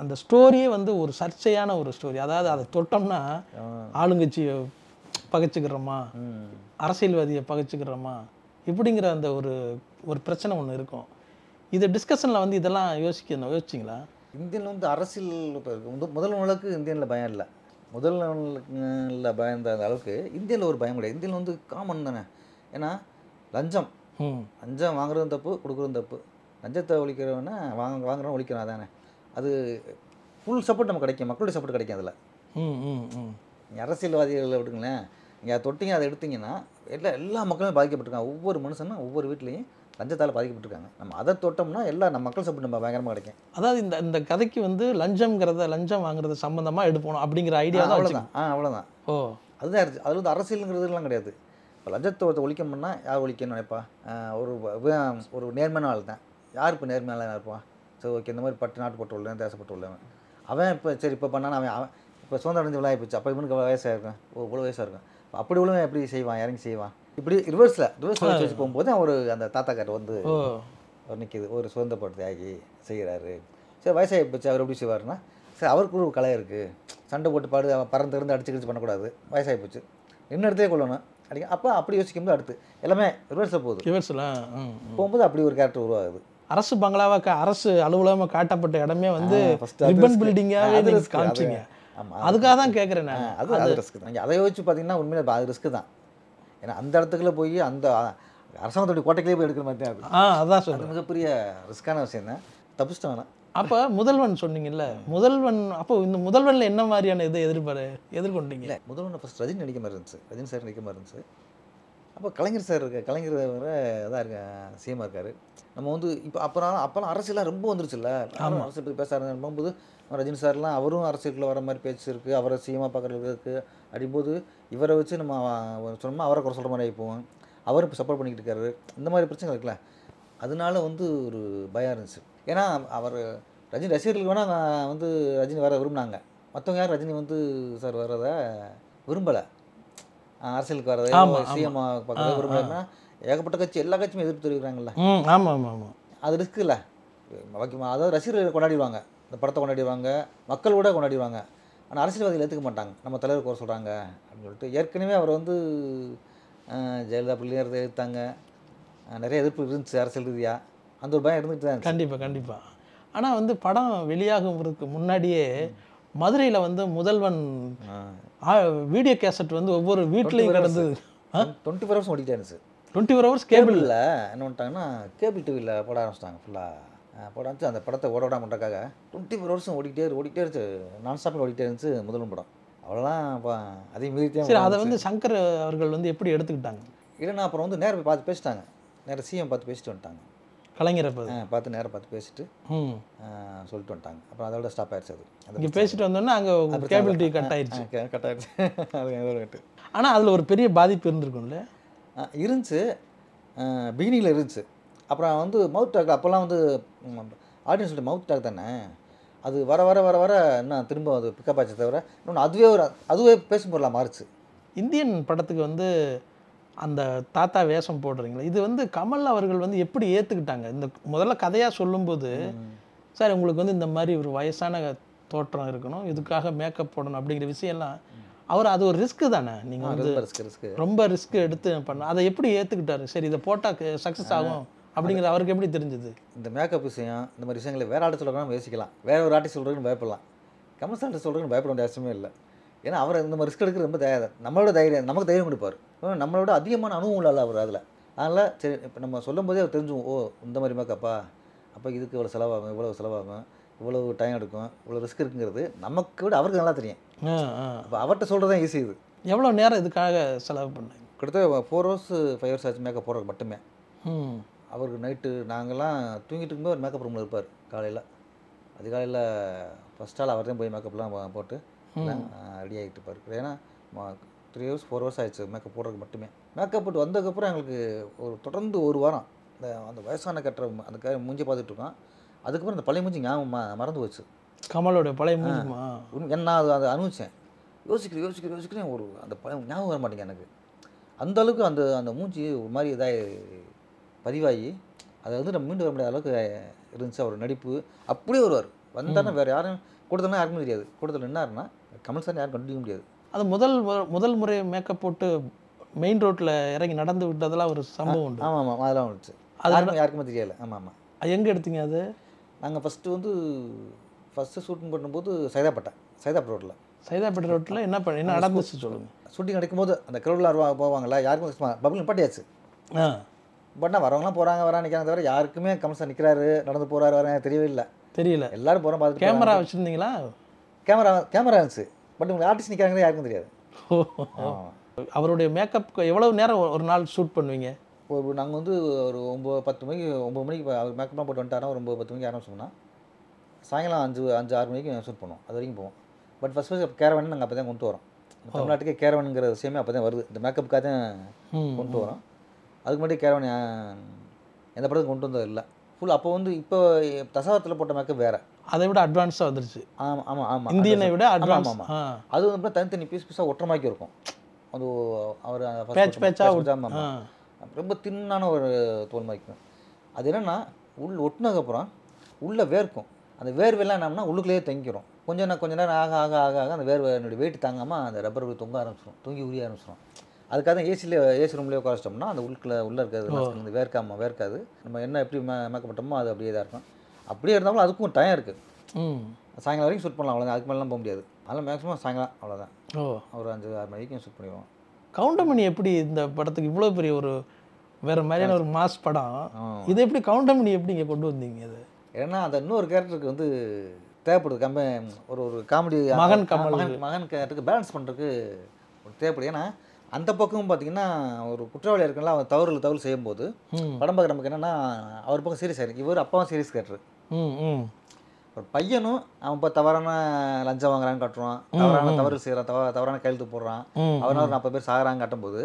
அந்த ஸ்டோரியே வந்து ஒரு சர்ச்சையான ஒரு ஸ்டோரி. அதாவது அதை தொட்டோம்னா ஆளுங்கட்சியை பகைச்சிக்கிறோமா, அரசியல்வாதியை பகைச்சிக்கிறோமா இப்படிங்கிற அந்த ஒரு பிரச்சனை ஒன்று இருக்கும். இது டிஸ்கஷனில் வந்து இதெல்லாம் யோசிச்சிங்களா? இந்தியனில் வந்து அரசியல் முதல் நாளுக்கு இந்தியனில் பயம் இல்லை. முதல் நாளில் பயந்த அளவுக்கு இந்தியாவில் ஒரு பயம் கிடையாது. இந்தியாவில் வந்து காமன் தானே. ஏன்னா லஞ்சம் வாங்குறதும் தப்பு, கொடுக்குறதும் தப்பு. லஞ்சத்தை ஒழிக்கிறவனா வாங்குறவன் ஒழிக்கிறான் தானே. அது ஃபுல் சப்போர்ட் நமக்கு கிடைக்கும், மக்களுடைய சப்போர்ட் கிடைக்கும். அதில் நீங்கள் அரசியல்வாதிகளை விடுங்களேன், நீங்கள் அதை தொட்டிங்க அதை எடுத்திங்கன்னா எல்லா மக்களுமே பாதிக்கப்பட்டிருக்காங்க. ஒவ்வொரு மனுஷனும் ஒவ்வொரு வீட்லேயும் லஞ்சத்தால் பாதிக்கப்பட்டிருக்காங்க. நம்ம அதை தொட்டோம்னா நம்ம மக்கள் சப்போர்ட் நம்ம பயங்கரமாக கிடைக்கும். அதாவது இந்த கதைக்கு வந்து லஞ்சம் வாங்குறது சம்மந்தமாக எடுப்போம் அப்படிங்கிற ஐடியா தான். அவ்வளோதான். அவ்வளோதான். அதுதான் அதில் வந்து அரசியலுங்கிறதுலாம் கிடையாது. இப்போ லஞ்சத்தை ஒழிக்கணும்னா யார் ஒழிக்கணும்னு நினைப்பா? ஒரு நேர்மையான ஆள் தான். யார் இப்போ நேர்மையான இருப்பான்? சரி ஓகே, இந்த மாதிரி நாட்டுப்பட்டு உள்ளவன், தேசப்பட்டு உள்ளவன் அவன் இப்போ சரி இப்போ பண்ணானா அவன் இப்போ சுதந்திரம் அடைஞ்ச விழா போச்சு. அப்போ இவனுக்கு வயசாக இருக்கும், இவ்வளோ வயசாக இருக்கும். அப்படி உள்ளவன் எப்படி செய்வான், இறங்கி செய்வான். இப்படி ரிவர்ஸில் வச்சு போகும்போது அவர் அந்த தாத்தாக்கார் வந்து அவர் நிற்கிது, ஒரு சுதந்திரப்பட்டு தியாகி செய்கிறாரு. சரி வயசாகி போச்சு, அவர் எப்படி செய்வார்னா சரி அவருக்கு ஒரு கலை இருக்குது, சண்டை போட்டு பறந்து அடிச்சு பண்ணக்கூடாது, வயசாகி போச்சு இன்னும் இடத்தே கொள்ளணும் அடிக்க. அப்போ அப்படி யோசிக்கும்போது அடுத்து எல்லாமே ரிவர்ஸில் போகும்போது அப்படி ஒரு கேரக்டர் உருவாகுது. அரசு பங்களாவாக அரசு அலுவலகமாக காட்டப்பட்ட இடமே வந்து ரிப்பன் பில்டிங்காகவே காமிச்சிங்க. அதுக்காக தான் கேட்குறேன் நான். அது ரிஸ்க் தான். நீங்கள் அதை யோசிச்சு பார்த்தீங்கன்னா உண்மையிலே அது ரிஸ்க்கு தான். ஏன்னா அந்த இடத்துக்குள்ள போய் அந்த அரசாங்கத்துடைய கோட்டைக்குள்ளே போய் எடுக்கிற மாதிரி தான் இருக்குது. அதான் சொல்லுங்கள், மிகப்பெரிய ரிஸ்க்கான விஷயம் தான். தப்பிச்சிட்டாங்க. அப்போ முதல்வன் சொன்னீங்கல்ல, அப்போ இந்த முதல்வனில் என்ன மாதிரியான எதிர்கொண்டீங்க? இல்லை, முதல்வன் ஃபஸ்ட் ரஜினி நடிக்க மாதிரி இருந்துச்சு, ரஜினி சார் நடிக்க மாதிரி இருந்துச்சு. அப்போ கலைஞர் சார் கலைஞர் இதாக சிஎம்மாக இருக்கார். நம்ம வந்து இப்போ அப்போலாம் அரசியலாம் ரொம்ப வந்துருச்சுல்ல, அரசியல் பற்றி பேச ஆரம்பிக்கும்போது ரஜினி சார்லாம் அவரும் அரசியலுக்குள்ள வர மாதிரி பேச்சு இருக்குது, அவரை சிஎம்மாக பார்க்குறது இருக்குது. அப்படிம்போது இவரை வச்சு நம்ம சொன்னோம்னா அவரை குறை சொல்கிற மாதிரி ஆகிப்போம். அவரும் இப்போ சப்போர்ட் பண்ணிக்கிட்டு இருக்காரு. இந்த மாதிரி பிரச்சனை இருக்குல்ல, அதனால வந்து ஒரு பயம் இருந்துச்சு. ஏன்னா அவர் ரஜினி ரசிகர்களுக்கு வேணால் வந்து ரஜினி வர விரும்பினாங்க, மற்றவங்க யாரும் ரஜினி வந்து சார் வர்றதை விரும்பலை. அரசியலுக்கு வரதை சிஎம் பார்க்குறத விரும்பலைன்னா ஏகப்பட்ட கட்சி எல்லா கட்சியுமே எதிர்ப்பு தெரிவிக்கிறாங்கல்ல. அது ரிஸ்க் இல்லை. அதாவது ரசிகர்கள் கொண்டாடிடுவாங்க, இந்த படத்தை கொண்டாடிடுவாங்க, மக்கள் கூட கொண்டாடிடுவாங்க. ஆனால் அரசியல்வாதிகள் ஏற்றுக்க மாட்டாங்க, நம்ம தலைவர் குறை சொல்கிறாங்க அப்படின்னு சொல்லிட்டு. ஏற்கனவே அவர் வந்து ஜெயலலிதா பிள்ளையர் எதிர்த்தாங்க, நிறைய எதிர்ப்பு இருந்துச்சு அரசியல் ரீதியாக. அந்த ஒரு பயம் இருந்துகிட்டு தான். கண்டிப்பாக. ஆனால் வந்து படம் வெளியாகிறதுக்கு முன்னாடியே மதுரையில் வந்து முதல்வன் வீடியோ கேசட் வந்து ஒவ்வொரு வீட்லேயும் கிடந்தது. 24 ஹவர்ஸ் ஓடிட்டே இருந்துச்சு. 24 ஹவர்ஸ் கேபிளில் என்ன பண்ணிட்டாங்கன்னா கேபிள் டிவியில் போட ஆரம்பிச்சிட்டாங்க. ஃபுல்லாக போட ஆரம்பிச்சு அந்த படத்தை ஓட பண்ணுறக்காக 24 ஹவர்ஸும் ஓடிட்டே இருந்துச்சு, நான் ஸ்டாப்பில் ஓடிட்டே இருந்துச்சு முதல்வன் படம். அவ்வளோதான். அதே மீறி சரி, அதை வந்து சங்கர் அவர்கள் வந்து எப்படி எடுத்துக்கிட்டாங்க? இல்லைன்னா அப்புறம் வந்து நேரம் பார்த்து பேசிட்டாங்க, நேரம் சிஎம் பார்த்து பேசிட்டு வந்துட்டாங்க. கலைஞரை பார்த்து நேரம் பார்த்து பேசிட்டு சொல்லிட்டு வந்துட்டாங்க. அப்புறம் அதோட ஸ்டாப் ஆயிடுச்சு. அது இங்கே பேசிட்டு வந்தோன்னா அங்கே கேபிள் டிவி கட் ஆயிடுச்சு. அது ஆனால் அதில் ஒரு பெரிய பாதிப்பு இருந்திருக்கும்ல. இருந்துச்சு, பிகினிங்கில் இருந்துச்சு. அப்புறம் வந்து மவுத் டாக், அப்போல்லாம் வந்து ஆடியன்ஸ் மவுத் டாக் தானே, அது வர வர வர வர இன்னும் திரும்ப அது பிக்கப் ஆச்சு. தவிர இன்னொன்று அதுவே பேசும் பொருளாக மாறுச்சு. இந்தியன் படத்துக்கு வந்து அந்த தாத்தா வேஷம் போடுறீங்களா, இது வந்து கமல் அவர்கள் வந்து எப்படி ஏற்றுக்கிட்டாங்க? இந்த முதல்ல கதையாக சொல்லும்போது, சார் உங்களுக்கு வந்து இந்த மாதிரி ஒரு வயசான தோற்றம் இருக்கணும், இதுக்காக மேக்கப் போடணும் அப்படிங்கிற விஷயம்லாம் அவர் அது ஒரு ரிஸ்க்கு தானே. நீங்கள் வந்து ரிஸ்க் ரொம்ப ரிஸ்க் எடுத்து பண்ண அதை எப்படி ஏற்றுக்கிட்டாரு? சரி இதை போட்டால் சக்ஸஸ் ஆகும் அப்படிங்கிறது அவருக்கு எப்படி தெரிஞ்சது? இந்த மேக்கப் விஷயம் இந்த மாதிரி விஷயங்களை வேறு ஆர்டிஸ்ட் சொல்கிறோம் யோசிக்கலாம், வேற ஒரு ஆர்டிஸ்ட் சொல்கிறதுன்னு பயப்படலாம். கமல் சார் சொல்கிறதுன்னு பயப்பட வேண்டிய அவசியமே இல்லை. ஏன்னா அவர் இந்த மாதிரி ரிஸ்க் எடுக்கிறது ரொம்ப நம்மளோட தைரியம், நமக்கு தைரியம் கொடுப்பார். நம்மளோட அதிகமான அனுபவம் இல்லை அவர் அதில். அதனால் சரி இப்போ நம்ம சொல்லும் போதே அவர் தெரிஞ்சுவோம், ஓ இந்த மாதிரி மேக்கப்பா, அப்போ இதுக்கு இவ்வளோ செலவாகும், இவ்வளோ செலவாகும், இவ்வளோ டைம் எடுக்கும், இவ்வளோ ரிஸ்க் இருக்குங்கிறது நமக்கு விட அவருக்கு நல்லா தெரியும். அப்போ அவர்கிட்ட சொல்கிறது தான் ஈஸி. இது எவ்வளோ நேரம் இதுக்காக செலவு பண்ணாங்க? கிட்டத்தட்ட 4 hours 5 hours ஆச்சு மேக்கப் போடுறதுக்கு மட்டுமே. அவருக்கு நைட்டு நாங்கள்லாம் தூங்கிட்டு இருக்கும்போது ஒரு மேக்கப் ரூமில் இருப்பார். காலையில் அதிகாலையில் ஃபஸ்ட் ஆள் அவர் தான் போய் மேக்கப்லாம் போட்டு ரெடி ஆகிட்டு இருப்பார். ஏன்னா 3 hours 4 hours ஆயிடுச்சு மேக்கப் போடுறதுக்கு மட்டுமே. மேக்கப் போட்டு வந்ததுக்கப்புறம் எங்களுக்கு ஒரு தொடர்ந்து ஒரு வாரம் அந்த வயசான கட்டுற அந்த மூஞ்சி பார்த்துட்டு இருக்கோம். அதுக்கப்புறம் அந்த பழைய மூஞ்சி ஞாபகம் மறந்து போச்சு. கமலோட பழைய மூஞ்சிமா? என்ன அதை அனுபவிச்சேன். யோசிக்கிறேன் ஒரு அந்த பழைய ஞாபகம் வர மாட்டேங்க எனக்கு. அந்த அளவுக்கு அந்த அந்த மூஞ்சி ஒரு மாதிரி இதாகி பதிவாகி அதை வந்து நம்ம மீண்டு வர முடியாத அளவுக்கு இருந்துச்சு. அவர் நடிப்பு அப்படியே வருவார். வந்தாருன்னா வேறு யாரும் கூட்டத்தில் யாருக்குமே தெரியாது. கூட்டத்தில் நின்னாருன்னா கமல் சார் யாரும் கண்டுபிடிக்க முடியாது. அது முதல் முறை மேக்கப் போட்டு மெயின் ரோட்டில் இறங்கி நடந்து விட்டதெல்லாம் ஒரு சம்பவம் உண்டு. ஆமாம் அதெல்லாம் வந்துச்சு. அது யாருக்குமே தெரியலை. ஆமாம் எங்கே எடுத்தீங்க அது? நாங்கள் ஃபஸ்ட்டு ஷூட்டிங் பண்ணும்போது சைதாப்பேட்டை ரோட்டில் என்ன நடந்துச்சு சொல்லுங்கள். ஷூட்டிங் நடக்கும்போது அந்த க்ரௌடில் போவாங்களா, யாருக்கும் பப்ளிக் நிப்பாட்டியாச்சு. பட்னா வரவங்களாம் வராங்க நிற்கிறாங்க, தவிர யாருக்குமே கமல் சார் நிற்கிறாரு, நடந்து போகிறாரு வர தெரியல. எல்லாரும் போகிறோம் பார்த்து. கேமரா வச்சுருந்தீங்களா? கேமரா இருந்துச்சு. பட் உங்களுக்கு ஆர்டிஸ்ட் நிற்கிறாங்க யாருக்கும் தெரியாது. அவருடைய மேக்கப் எவ்வளவு நேரம் ஒரு நாள் ஷூட் பண்ணுவீங்க? இப்போ நாங்கள் வந்து ஒரு 9 மணிக்கு அவர் மேக்கப்லாம் போட்டு வந்துட்டாரா ஒரு 9-10 மணிக்கு ஆரம்பிச்சோம்னா சாயங்காலம் 5-6 மணிக்கு ஷூட் பண்ணுவோம். அது வரைக்கும் போவோம். பட் ஃபஸ்ட்டு கேரவன் நாங்கள் அப்போ தான் கொண்டு வரோம். தமிழ்நாட்டுக்கே கேரவனுங்கிற விஷயமே அப்போ தான் வருது. இந்த மேக்கப்புக்காக தான் கொண்டு வரோம். அதுக்கு முன்னாடி கேரவன் எந்த படத்துக்கு கொண்டு வந்தது இல்லை. ஃபுல் அப்போ வந்து இப்போ தசாவத்தில் போட்ட மேக்கப் வேறு, அதை விட அட்வான்ஸாக வந்துருச்சு. ஆமாம் இந்தியனை விட அட்வான்ஸ். அது வந்து தனித்தனி பீஸாக ஒட்டுறமாக்கி இருக்கும். அது அவர் பேச்சாக ரொம்ப தின்னான ஒரு தோல் மாய்க்கும். அது என்னென்னா ஒட்டினதுக்கப்புறம் உள்ளே வேர்க்கும். அந்த வேர்வெல்லாம் என்னன்னா உள்ளுக்குள்ளேயே தங்கிக்கிறோம். கொஞ்ச நேரம் ஆக ஆக ஆக ஆக அந்த வேர்வையினுடைய வெயிட் தாங்காமல் அந்த ரப்பர் தொங்க ஆரம்பிச்சிடும், தொங்கி உரிய ஆரம்பிச்சிடும். அதுக்காக தான் ஏசி ரூம்லேயே உட்காரிச்சிட்டோம்னா அந்த உள்ளே இருக்காது, வேர்க்காது. நம்ம என்ன எப்படி மேக்கப் பண்ணிட்டோமோ அது அப்படியே தான் இருக்கும். அப்படியே இருந்தாலும் அதுக்கும் டைம் இருக்குது. சாயங்காலம் வரைக்கும் ஷூட் பண்ணலாம், அவ்வளோதான். அதுக்கு மேலாம் போக முடியாது. அதனால் மேக்ஸிமம் சாயங்காலம் அவ்வளோதான். ஒரு 5-6 மணிக்கும் ஷூட் பண்ணிடுவோம். கவுண்டமணி எப்படி இந்த படத்துக்கு இவ்வளோ பெரிய ஒரு வேறு மாதிரியான ஒரு மாஸ் படம், இது எப்படி கவுண்டமணி எப்படி இங்கே கொண்டு வந்தீங்க? அது ஏன்னா அந்த இன்னொரு கேரக்டருக்கு வந்து தேவைப்படுது. ஒரு காமெடி மகன் கேரக்டருக்கு பேலன்ஸ் பண்ணுறதுக்கு தேவைப்படுது. ஏன்னா அந்த பக்கம் பார்த்தீங்கன்னா ஒரு குற்றவாளியாக இருக்குன்னா அவன் தவறு செய்யும்போது படம் பார்க்க நமக்கு என்னென்னா அவர் பக்கம் சீரியஸ் ஆகிருக்கு. இவர் அப்பாவும் சீரியஸ் கேரக்டர். ஒரு பையனும் அவன் இப்போ தவறான லஞ்சம் வாங்குறான்னு காட்டுறான், தவறு செய்கிறான், தவறான கையெழுத்து போடுறான், அவனால் ஒரு 40 பேர் சாகுறாங்க காட்டும்போது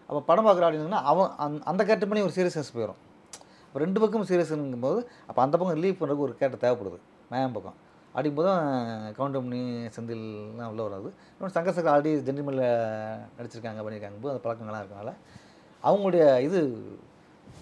அப்போ படம் பார்க்குற அப்படின்னா அவன் அந்த கேரக்டர் பண்ணி ஒரு சீரியஸ்னஸ் போயிடும். இப்போ 2 பக்கமும் சீரியஸ்ங்கும்போது அப்போ அந்த பக்கம் ரிலீவ் பண்ணுறதுக்கு ஒரு கேரக்டர் தேவைப்படுது. மேம் பக்கம் அப்படிங்கும்போது கவுண்டமணி செந்தில்லாம் உள்ள வராது. இன்னொன்று சங்கர் ஆல்ரெடி ஜென்டில்மேனில் நடிச்சிருக்காங்க, பண்ணியிருக்காங்க போது அந்த பழக்கங்கள்லாம் இருக்கனால அவங்களுடைய இது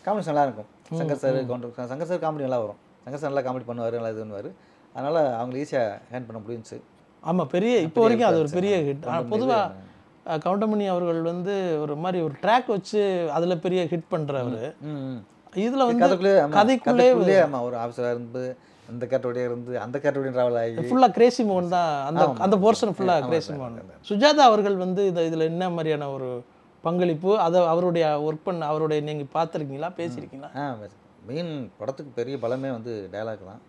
காமெடிஸ் நல்லா இருக்கும். சங்கர் சார் காமெடி நல்லா வரும். சங்கர் சார் நல்லா காமெடி பண்ணுவார், நல்லா இது பண்ணுவார். அதனால் அவங்களை ஈஸியாக ஹேண்ட் பண்ண முடிஞ்சிச்சு. ஆமாம், பெரிய இப்போ வரைக்கும் அது ஒரு பெரிய ஹிட். பொதுவாக கவுண்டமணி அவர்கள் வந்து ஒரு மாதிரி ஒரு ட்ராக் வச்சு அதில் பெரிய ஹிட் பண்ணுறவர். இதில் வந்து கதைக்குள்ளே ஒரு ஆஃபீஸராக இருந்து அந்த கேட்டோடைய இருந்து அந்த கேட்டோடைய ட்ராவல் ஆகி ஃபுல்லாக கிரேசி மோகன் தான் அந்த போர்ஷன் ஃபுல்லாக கிரேசி மோகன். சுஜாதா அவர்கள் வந்து இதில் என்ன மாதிரியான ஒரு பங்களிப்பு, அதை அவருடைய ஒர்க் பண்ண அவருடைய நீங்கள் பார்த்துருக்கீங்களா, பேசியிருக்கீங்களா? மெயின் படத்துக்கு பெரிய பலமே வந்து டயலாக் தான்.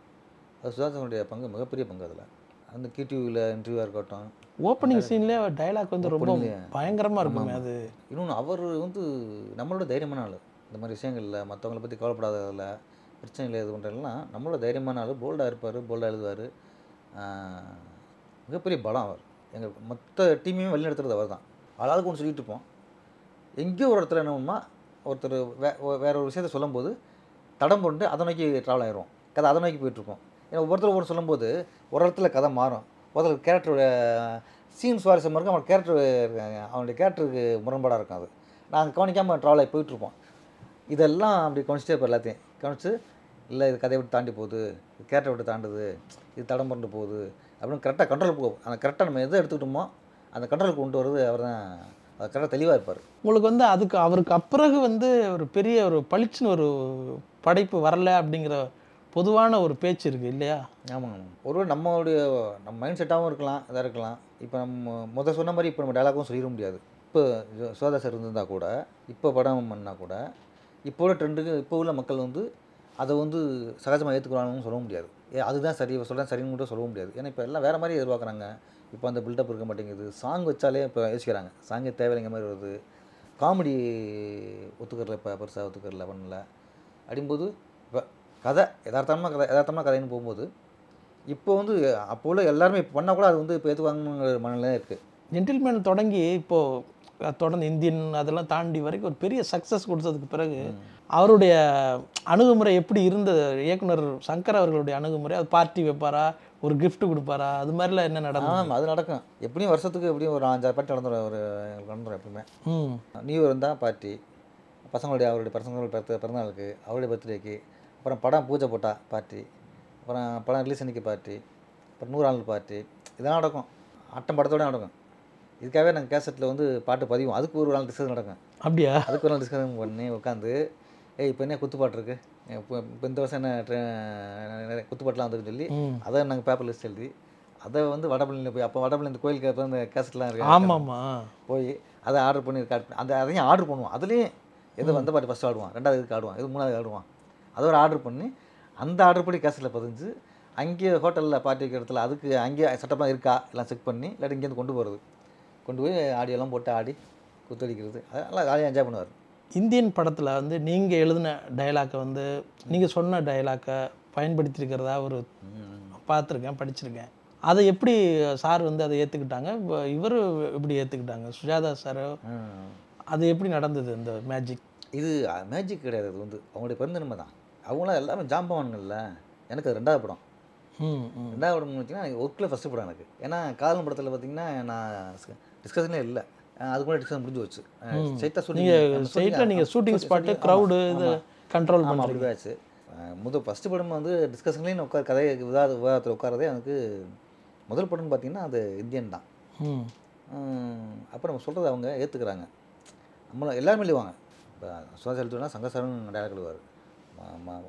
அது சுஜாதாவுடைய பங்கு மிகப்பெரிய பங்கு. அதில் அந்த கிடிவியில் இன்டர்வியூவாக இருக்கட்டும், ஓப்பனிங் சீன்லேயே டைலாக் வந்து ரொம்ப பயங்கரமாக இருக்குமே. அது இன்னொன்று அவர் வந்து நம்மளோட தைரியமான ஆள். இந்த மாதிரி விஷயங்களில் மற்றவங்களை பற்றி கவலைப்படாததில் பிரச்சனைகளை இது பண்ணுறதுலாம் நம்மளோட தைரியமான ஆள். போல்டாக இருப்பார், போல்டாக எழுதுவார். மிகப்பெரிய பலம் அவர். எங்கள் மொத்த டீமையுமே வழி நடத்துறது அவர் தான். ஆளாளுக்கு ஒன்று சொல்லிட்டு இருப்போம். எங்கேயோ ஒரு இடத்துல என்ன ஒன்றா ஒருத்தர் வேற ஒரு விஷயத்த சொல்லும்போது தடம் போட்டு அதை நோக்கி ட்ராவல் ஆகிரும். கதை அதை நோக்கி போயிட்டுருக்கோம். ஏன்னா ஒவ்வொருத்தர் ஒவ்வொரு சொல்லும்போது ஒரு இடத்துல கதை மாறும். ஒருத்தர் கேரக்டரோட சீன் சுவாரஸ்யமாக இருக்கும், அவன் கேரக்டர் அவனுடைய கேரக்டருக்கு முரண்பாடாக இருக்கும். நாங்கள் கவனிக்காமல் ட்ராவல் ஆகி போயிட்டுருப்போம். இதெல்லாம் அப்படி கவனிச்சிட்டே இருப்போம். எல்லாத்தையும் கவனிச்சு, இல்லை இது கதையை விட்டு தாண்டி போகுது, இது கேரக்டரை விட்டு தாண்டுது, இது தடம் புரண்டு போகுது அப்படின்னு கரெக்டாக கண்ட்ரோல் போகும். அந்த கரெக்டாக நம்ம எதை எடுத்துக்கிட்டோமோ அந்த கண்ட்ரோல் கொண்டு வர்றது அவர் தான். அது கரெக்டாக தெளிவாக இருப்பார். உங்களுக்கு வந்து அவருக்கு அப்பிறகு வந்து ஒரு பெரிய ஒரு பளிச்சுன்னு ஒரு படைப்பு வரல அப்படிங்கிற பொதுவான ஒரு பேச்சு இருக்குது இல்லையா? ஆமாங்க. ஒருவேளை நம்ம மைண்ட் செட்டாகவும் இருக்கலாம், இதாக இருக்கலாம். இப்போ நம்ம சொன்ன மாதிரி இப்போ நம்ம டைலாகவும் சொல்லிட முடியாது. இப்போ சுவாதாஸ் இருந்திருந்தால் கூட, இப்போ படம் பண்ணால் கூட, இப்போ உள்ள ட்ரெண்டுக்கு இப்போ உள்ள மக்கள் வந்து அதை வந்து சகஜமாக ஏற்றுக்கிறாங்கன்னு சொல்ல முடியாது. அதுதான் சரி, சொல்கிறேன் சரின்னு கூட சொல்ல முடியாது. ஏன்னா இப்போ எல்லாம் வேறு மாதிரி எதிர்பார்க்குறாங்க. இப்போ அந்த பில்டப் இருக்க மாட்டேங்குது. சாங் வச்சாலே இப்போ யோசிக்கிறாங்க, சாங்கே தேவையில்லைங்க மாதிரி வருது. காமெடி ஒத்துக்கரில், இப்போ பெருசாக ஒத்துக்கரில் பண்ணல. அப்படிங்கும்போது இப்போ கதை யதார்த்தமாக கதைன்னு போகும்போது இப்போ வந்து அப்போ உள்ள எல்லாருமே இப்போ பண்ணால் கூட அது வந்து இப்போ ஏற்றுவாங்கிற மனநிலை இருக்குது. ஜென்டில்மேன் தொடங்கி இப்போது தொடர்ந்து இந்தியன் அதெல்லாம் தாண்டி வரைக்கும் ஒரு பெரிய சக்ஸஸ் கொடுத்ததுக்கு பிறகு அவருடைய அணுகுமுறை எப்படி இருந்தது? இயக்குனர் சங்கர் அவர்களுடைய அணுகுமுறை, அது பார்ட்டி வைப்பாரா, ஒரு கிஃப்ட் கொடுப்பாரா, அது மாதிரிலாம் என்ன நடக்கும்? ஆமாம், அது நடக்கும். எப்படியும் வருஷத்துக்கு எப்படியும் ஒரு 5-6 பார்ட்டி நடந்துடும். எங்களுக்கு நடந்துடும் எப்பவுமே. நியூ இயர் இருந்தால் பார்ட்டி, அவருடைய பசங்களுடைய பிறந்தநாளுக்கு, அவருடைய பர்த்டேக்கு, அப்புறம் படம் பூஜை போட்டால் பார்ட்டி, அப்புறம் படம் ரிலீஸ் அன்றைக்கி பார்ட்டி, அப்புறம் 100 நாள் பார்ட்டி, இதெல்லாம் நடக்கும். ஆட்டம் படத்தோடு நடக்கும். இதுக்காகவே நாங்கள் கேசட்டில் வந்து பாட்டு பதிவோம். அதுக்கு ஒரு நாள் டிஸ்கஷன் நடக்கும். அப்படியா? அதுக்கு ஒரு நாள் டிஸ்கஷன் பண்ணி உட்காந்து, இப்போ என்ன குத்துப்பாட்டு இருக்குது, இப்போ இந்த வருஷம் என்ன நிறைய குத்துப்பாட்டுலாம் வந்துன்னு சொல்லி அதை நாங்கள் பேப்பர் லிஸ்ட் எழுதி அதை வந்து வடபழனியில் போய், அப்போ வடபழனி இந்த கோயிலுக்கு அப்புறம் இந்த கேசட்லாம் இருக்கு. ஆமாம்மா. போய் அதை ஆர்டர் பண்ணி அதையும் ஆர்டர் பண்ணுவோம். அதுலேயும் எது வந்த பாட்டு ஃபஸ்ட்டு ஆடுவான், 2வது இதுக்கு ஆடுவான், இது 3வது ஆடுவான். அதை ஒரு ஆர்டர் பண்ணி அந்த ஆர்டர் படி கேசட்டில் பதிஞ்சு அங்கேயே ஹோட்டலில் பார்ட்டி வைக்கிற இடத்துல அதுக்கு அங்கேயே செட்டப்லாம் இருக்கா எல்லாம் செக் பண்ணி இல்லாட்டி இங்கேருந்து கொண்டு போய் ஆடியோலாம் போட்டு ஆடி குத்தடிக்கிறது, அதெல்லாம் ஜாலியாக என்ஜாய் பண்ணுவார். இந்தியன் படத்தில் வந்து நீங்கள் எழுதின டைலாக்கை வந்து நீங்கள் சொன்ன டைலாக்கை பயன்படுத்தியிருக்கிறதா ஒரு பார்த்துருக்கேன், படிச்சிருக்கேன். அதை எப்படி சார் வந்து அதை ஏற்றுக்கிட்டாங்க, இவர் எப்படி ஏற்றுக்கிட்டாங்க, சுஜாதா சார், அது எப்படி நடந்தது இந்த மேஜிக்? இது மேஜிக் கிடையாது, அது வந்து அவங்களுடைய பெருந்தன்மை தான். அவங்களாம் எல்லாமே ஜாம்பவான்கள்ல. எனக்கு அது 2வது படம். 2வது படம் பார்த்தீங்கன்னா எனக்கு ஒர்க்கில் ஃபஸ்ட்டு படம் எனக்கு. ஏன்னா காதல் படத்தில் பார்த்தீங்கன்னா நான் டிஸ்கஷனே இல்லை, அது கூட டிஸ்கஷன் முடிஞ்சு வச்சு நீங்கள் ஷூட்டிங் ஸ்பாட்டு க்ரௌடு இது கண்ட்ரோல் பண்ண அப்படி ஆச்சு. ஃபஸ்ட்டு படம் வந்து டிஸ்கஷன்லேயும் கதை விவாதத்தில் உட்காரதே எனக்கு முதல் படம்னு பார்த்தீங்கன்னா அது இந்தியன் தான். அப்போ நம்ம சொல்கிறத அவங்க ஏற்றுக்கிறாங்க, நம்மளை எல்லாருமே எழுதுவாங்க. இப்போ சுவாசி எழுதுனா சங்கசாரன் டைலாக் எழுதுவார்,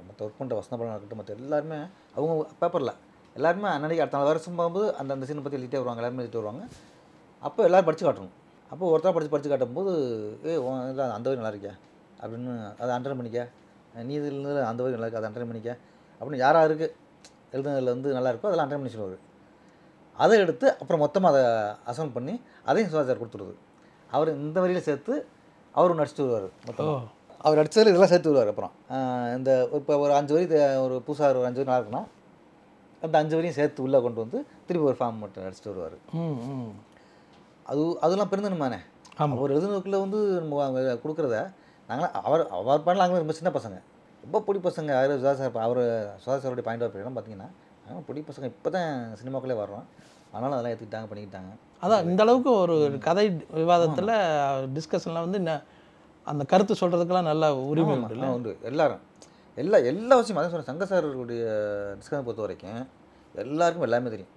மற்ற ஒர்க் பண்ணுற வசன படம் இருக்கட்டும், மற்ற எல்லாருமே அவங்க பேப்பரில் எல்லாருமே அன்னைக்கு அடுத்த வருஷம் போகும்போது அந்த சீனை பற்றி எழுதிட்டே வருவாங்க, எல்லாருமே எழுதிட்டு வருவாங்க. அப்போ எல்லோரும் படித்து காட்டணும். அப்போ ஒருத்தர் படித்து காட்டும்போது அந்த வரி நல்லா இருக்கியா அப்படின்னு அதை அண்டர்லைன் பண்ணிக்க, நீ இதில் அந்த வரி நல்லா இருக்குது அதை அண்டர்லைன் பண்ணிக்க அப்படின்னு யாராருக்கு எழுதுனதில் வந்து நல்லா இருக்கோ அதெல்லாம் அண்டர்லைன் பண்ணி சொல்லுவார். அதை எடுத்து அப்புறம் மொத்தமாக அதை அசைன் பண்ணி அதையும் சுவாசார் கொடுத்துருது. அவர் இந்த வரியில் சேர்த்து அவரும் நடிச்சுட்டு வருவார். மொத்தமாக அவர் நடிச்சதில் இதெல்லாம் சேர்த்து வருவார். அப்புறம் இந்த இப்போ ஒரு 5 வரி, ஒரு புதுசாக ஒரு 5 வரி நல்லா இருக்குன்னா அந்த 5 வரியும் சேர்த்து உள்ளே கொண்டு வந்து திருப்பி ஒரு ஃபார்ம் மட்டும் நடிச்சிட்டு வருவார். அதெல்லாம் பெருந்தன்மானே. அவர் எழுதுனதுக்குள்ளே வந்து நம்ம கொடுக்குறத நாங்களாம் அவர் பண்ணலாம். நாங்களும் ரொம்ப சின்ன பசங்க, ரொம்ப பொடி பசங்க. சுதாசாரோடைய பாயிண்ட் ஆஃப் வியூலாம் பார்த்தீங்கன்னா நாங்கள் பொடி பசங்க, இப்போ தான் சினிமாக்குள்ளே வர்றோம். ஆனாலும் அதெல்லாம் ஏற்றுக்கிட்டாங்க, பண்ணிக்கிட்டாங்க. அதான் இந்த அளவுக்கு ஒரு கதை விவாதத்தில் டிஸ்கஷனில் வந்து அந்த கருத்து சொல்கிறதுக்கெல்லாம் நல்ல உரிமை உண்டு. எல்லா விஷயமும் அதான் சொல்கிறேன். சங்கசாரருடைய டிஸ்கஷனை பொறுத்த வரைக்கும் எல்லாருக்கும் எல்லாமே தெரியும்.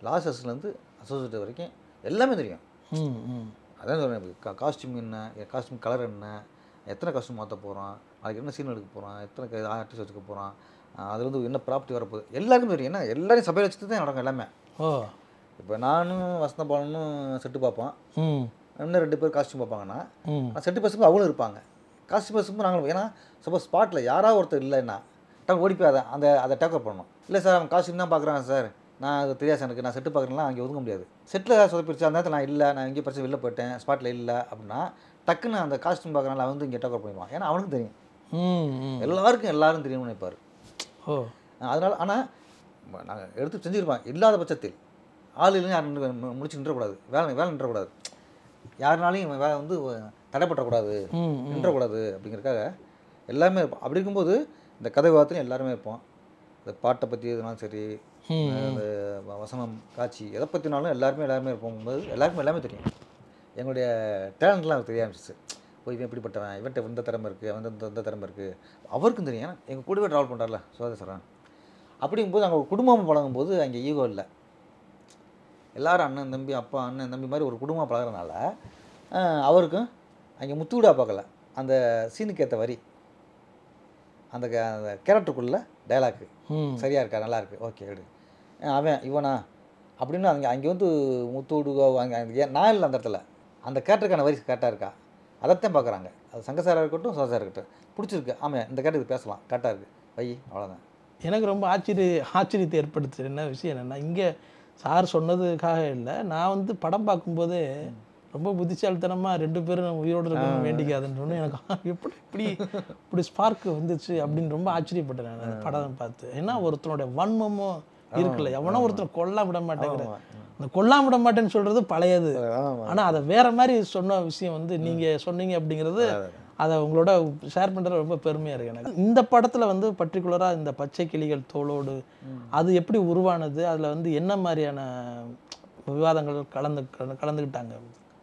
லாஸ்ட் அசிஸ்ட்லேருந்து அசோசியேட் வரைக்கும் எல்லாமே தெரியும். அதான் சொல்கிறேன், காஸ்டியூம் என்ன, காஸ்டியூம் கலர் என்ன, எத்தனை காஸ்டியூம் மாற்ற போகிறோம், அதுக்கு என்ன சீன் எடுக்க போகிறோம், எத்தனை ஆர்டிஸ்ட் வச்சுக்க போகிறோம், அது வந்து என்ன ப்ராப்பர்ட்டி வரப்போகுது எல்லாருக்கும் தெரியும். ஏன்னா எல்லாரையும் சபையில் வச்சுட்டு தான் நடக்கும் எல்லாமே. இப்போ நானும் வசந்த பாலனும் செட்டு பார்ப்போம், இன்னும் 2 பேர் காஸ்டியூம் பார்ப்பாங்கன்னா செட்டு பசங்க அவங்களும் இருப்பாங்க, காஸ்டியூம் பசங்க நாங்களும். ஏன்னா சப்போஸ் ஸ்பாட்டில் யாராவது ஒருத்தர் இல்லைன்னா டக்கு ஓடி போய் அதை டேக்கப் பண்ணணும். இல்லை சார் அவன் காஸ்டியூம் தான் பார்க்குறாங்க சார், நான் அது தெரியாது எனக்கு, நான் செட்டு பார்க்குறேன்னா அங்கே ஒதுங்க முடியாது. செட்டில் ஏதாவது சொதப்பிடுச்சு அந்த நேரத்தில் நான் இல்லை, நான் இங்கே பிரச்சனை வெளில போயிட்டேன், ஸ்பாட்டில் இல்லை அப்படின்னா டக்குன்னு அந்த காஸ்டியூம் பார்க்குறனால அவன் வந்து இங்கே டேக்கப் பண்ணிடுவான். ஏன்னா அவனுக்கும் தெரியும், எல்லாரும் தெரியும்னு நினைப்பார். அதனால் ஆனால் நாங்கள் எடுத்து செஞ்சுருப்பாங்க. இல்லாத பட்சத்தில் ஆள் இல்லைன்னு யாரும் முடிச்சு நின்றக்கூடாது, வேலை நின்றக்கூடாது, யாருனாலையும் வேலை வந்து தடைப்பட்டக்கூடாது, நின்றக்கூடாது அப்படிங்கிறதுக்காக எல்லாருமே இருப்போம். அப்படி இருக்கும்போது இந்த கதை விவாதத்துலையும் எல்லாருமே இருப்போம். இந்த பாட்டை பற்றி எதுனாலும் சரி, இந்த வசனம் காட்சி எதை பற்றினாலும் எல்லாருமே இருப்போம் போது எல்லாருக்கும் எல்லாமே தெரியும். எங்களுடைய டேலண்ட்லாம் எனக்கு தெரிய ஆரம்பிச்சிச்சு. இவன் இப்படிப்பட்டவன், இவன்ட்ட இந்த திறமை இருக்குது, அவன் இந்த திறமை இருக்குது, அவருக்கும் தெரியும். ஏன்னா எங்கள் கூடவே ட்ராவல் பண்ணுறாருல சுவாதேஸ்வரன். அப்படிங்கும்போது அங்கே குடும்பமாக பழகும்போது அங்கே ஈகோ இல்லை. எல்லோரும் அண்ணன் தம்பி, அப்பா அண்ணன் தம்பி மாதிரி ஒரு குடும்பமாக பழகிறனால அவருக்கும் அங்கே முத்துவிடா பார்க்கல. அந்த சீனுக்கு ஏற்ற வரி, அந்த கேரக்டருக்குள்ள டைலாக்கு சரியாக இருக்கா, நல்லா இருக்குது, ஓகே எடு, அவன் இவனா அப்படின்னு அங்கே வந்து முத்தோடு அங்கே நான் இல்லை அந்த இடத்துல, அந்த கேரக்டருக்கான வரி கரெக்டாக இருக்கா அதைத்தான் பார்க்குறாங்க. அது சங்கசாராக இருக்கட்டும் சுவாசாராக இருக்கட்டும், பிடிச்சிருக்கு, ஆமாம் இந்த கேரக்டருக்கு பேசலாம், கரெக்டாக இருக்குது வை, அவ்வளோதான். எனக்கு ரொம்ப ஆச்சரியத்தை ஏற்படுத்துது என்ன விஷயம் என்னென்னா, இங்கே சார் சொன்னதுக்காக இல்லை, நான் வந்து படம் பார்க்கும்போதே ரொம்ப புத்திசாலித்தனமாக 2 பேரும் உயிரோடு இருக்கணும் வேண்டிக்காதுன்னு சொன்னேன். எனக்கு இப்படி ஸ்பார்க் வந்துச்சு அப்படின்னு ரொம்ப ஆச்சரியப்பட்டேன் நான் அந்த படம் பார்த்து. ஏன்னா ஒருத்தனுடைய வன்மமும் இருக்குல்ல, எவனோ ஒருத்தர் கொல்லாம விட மாட்டேங்கிற, அந்த கொல்லாம விட மாட்டேன்னு சொல்கிறது பழையது. ஆனால் அதை வேற மாதிரி சொன்ன விஷயம் வந்து நீங்கள் சொன்னீங்க அப்படிங்கிறது, அதை உங்களோட ஷேர் பண்ணுறது ரொம்ப பெருமையாக இருக்குது எனக்கு. இந்த படத்தில் வந்து பர்டிகுலராக இந்த பச்சை கிளிகள் தோளோடு அது எப்படி உருவானது, அதில் வந்து என்ன மாதிரியான விவாதங்கள் கலந்துக்கிட்டாங்க?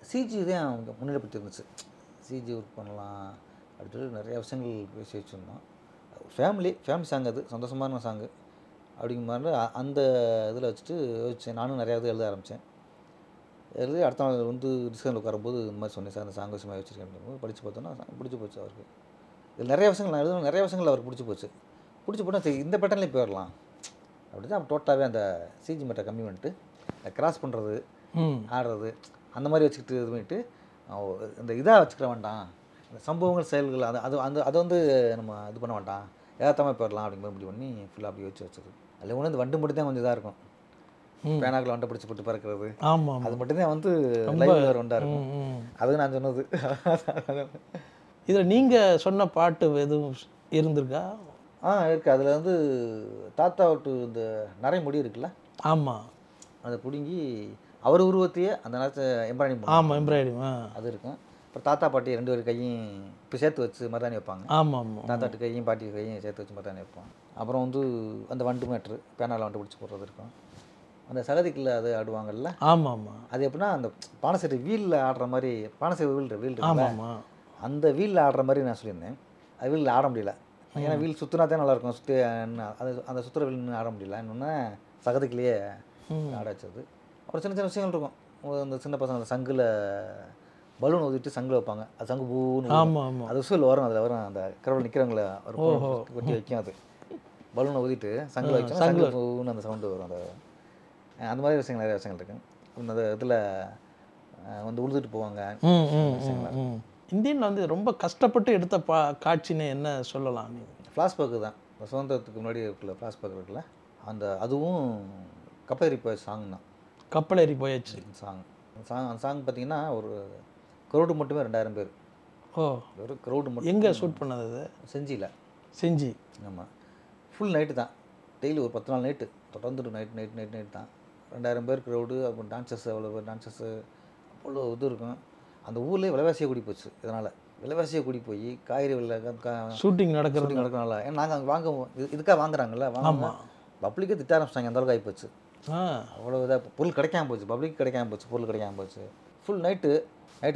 சிஜி தான் அவங்க முன்னிலைப்படுத்தி சிஜி ஒர்க் பண்ணலாம் அப்படின்னு சொல்லி நிறையா விஷயங்கள் பேசி வச்சுருந்தோம். ஃபேமிலி சாங், அது சந்தோஷமான சாங்கு அப்படிங்கிற மாதிரி அந்த இதில் வச்சுட்டு யோசித்தேன். நானும் நிறையா இது எழுத ஆரம்பித்தேன். எழுதி அடுத்த நாள் வந்து டிஸ்கஷனில் உட்காரும்போது இந்த மாதிரி சொன்னேன் சார், அந்த சாங் விஷயமாக வச்சுருக்கேன் அப்படின்னு படித்து பார்த்தோன்னா பிடிச்சி போச்சு அவருக்கு. இதில் நிறைய விஷயங்கள் நான் எழுதுன நிறைய விஷயங்கள் அவருக்கு பிடிச்சி போட்டால் சரி இந்த பேட்டர்ன்லேயே போயிடலாம் அப்படி தான் டோட்டலாகவே அந்த சிஜி மெட்டை கம்மி பண்ணிட்டு கிராஸ் பண்ணுறது, ஆடுறது அந்த மாதிரி வச்சுக்கிட்டு இது பண்ணிட்டு இந்த இதாக வச்சுக்கிற வேண்டாம், இந்த சம்பவங்கள் செயல்கள் அது வந்து நம்ம இது பண்ண வேண்டாம், ஏதாத்தமாக போயிடலாம் அப்படிங்கிற முடிவு பண்ணி ஃபுல்லாக அப்படி வச்சது. அதில் ஒன்று இந்த வண்டு மட்டும் தான் கொஞ்சம் இதாக இருக்கும், பேனாக்கள் வண்டை பிடிச்சி போட்டு பறக்கிறது, அது மட்டும்தான் வந்து லைவ்ல வண்டா இருக்கும். அது நான் சொன்னது. இதில் நீங்கள் சொன்ன பாட்டு எதுவும் இருந்திருக்கா? இருக்குது. அதில் வந்து தாத்தா விட்டு இந்த நிறைய முடி இருக்குல்ல, ஆமாம், அதை பிடுங்கி அவர் உருவத்தையே அந்த நேரத்தை எம்ப்ராய்டிங் பண்ணுவோம். ஆமாம், எம்ப்ராய்டிங் அது இருக்கும். அப்புறம் தாத்தா பாட்டி 2 பேர் கையும் இப்போ சேர்த்து வச்சு மருதாணி வைப்பாங்க. ஆமாம், தாத்தாட்டு கையும் பாட்டி கையும் சேர்த்து வச்சு மருதாணி வைப்போம். அப்புறம் வந்து அந்த வண்டு மேட்ரு பேனாவில் வண்டு பிடிச்சி போடுறது இருக்கும். அந்த சகதிக்குள்ள அது ஆடுவாங்கல்ல, ஆமாம், அது எப்படின்னா அந்த பானசரி வீலில் ஆடுற மாதிரி, பானசரி வீல் இருக்குல்ல, ஆமாம், அந்த வீலில் ஆடுற மாதிரி நான் சொல்லியிருந்தேன். அது வீலில் ஆட முடியல, ஏன்னா வீல் சுற்றினா தான் நல்லாயிருக்கும், சுற்றி அது அந்த சுற்றுற வீல்னு ஆட முடியல. இன்னொன்று சகதிக்குள்ளேயே ஆட வச்சது. அப்புறம் சின்ன சின்ன விஷயங்கள் இருக்கும். இந்த சின்ன பசங்க சங்கில் பலூன் ஊதிட்டு சங்கில் வைப்பாங்க, அது சங்கு பூன்னு, அது விஷுவல் வரும், அதில் வரும், அந்த கடவுள் நிற்கிறவங்கள ஒரு கொட்டி வைக்கும், அது பலூனை ஊதிட்டு சங்கில் வச்சோம், சங்கில் பூன்னு அந்த சவுண்டு வரும். அந்த மாதிரி விஷயங்கள் நிறைய விஷயங்கள் இருக்குது. அந்த இதில் வந்து உழுதுட்டு போவாங்க. இந்தியனில் வந்து ரொம்ப கஷ்டப்பட்டு எடுத்த காட்சின்னு என்ன சொல்லலாம்? நீங்கள் ஃப்ளாஷ்பேக்கு தான், சுதந்திரத்துக்கு முன்னாடி இருக்குல்ல ஃப்ளாஷ்பேக் இருக்குல்ல, அதுவும் கப்பலேறி போய் சாங் தான். கப்பலேறி போயாச்சு அந்த சாங் பார்த்தீங்கன்னா ஒரு க்ரௌடு மட்டுமே 2000 பேர். ஒரு க்ரௌடு மட்டும். எங்கே ஷூட் பண்ணது? அது செஞ்சி. ஆமாம், ஃபுல் நைட்டு தான், டெய்லி ஒரு 10 நாள் நைட்டு தொடர்ந்துட்டு நைட் தான். 2000 பேர் க்ரௌடு. அப்புறம் டான்சர்ஸ் அவ்வளோ பேர், டான்சர்ஸு அவ்வளோ இது இருக்கும். அந்த ஊர்லேயே விலைவாசியை கூடி போச்சு. இதனால் விலைவாசியை கூடி போய் காய்கறி விலை ஷூட்டிங் நடக்கிறதுனால, ஏன்னா நாங்கள் அங்கே வாங்குவோம், இதுக்காக வாங்குறாங்கல்ல, வாங்க பப்ளிக்கே திட்ட ஆரம்பிச்சிட்டாங்க, அந்த அளவுக்கு ஆகிப்போச்சு. அவ்வளோ இதாக பொருள் கிடைக்காம போச்சு, பப்ளிக் கிடைக்காம போச்சு, பொருள் கிடைக்காம போச்சு. ஃபுல் நைட்டு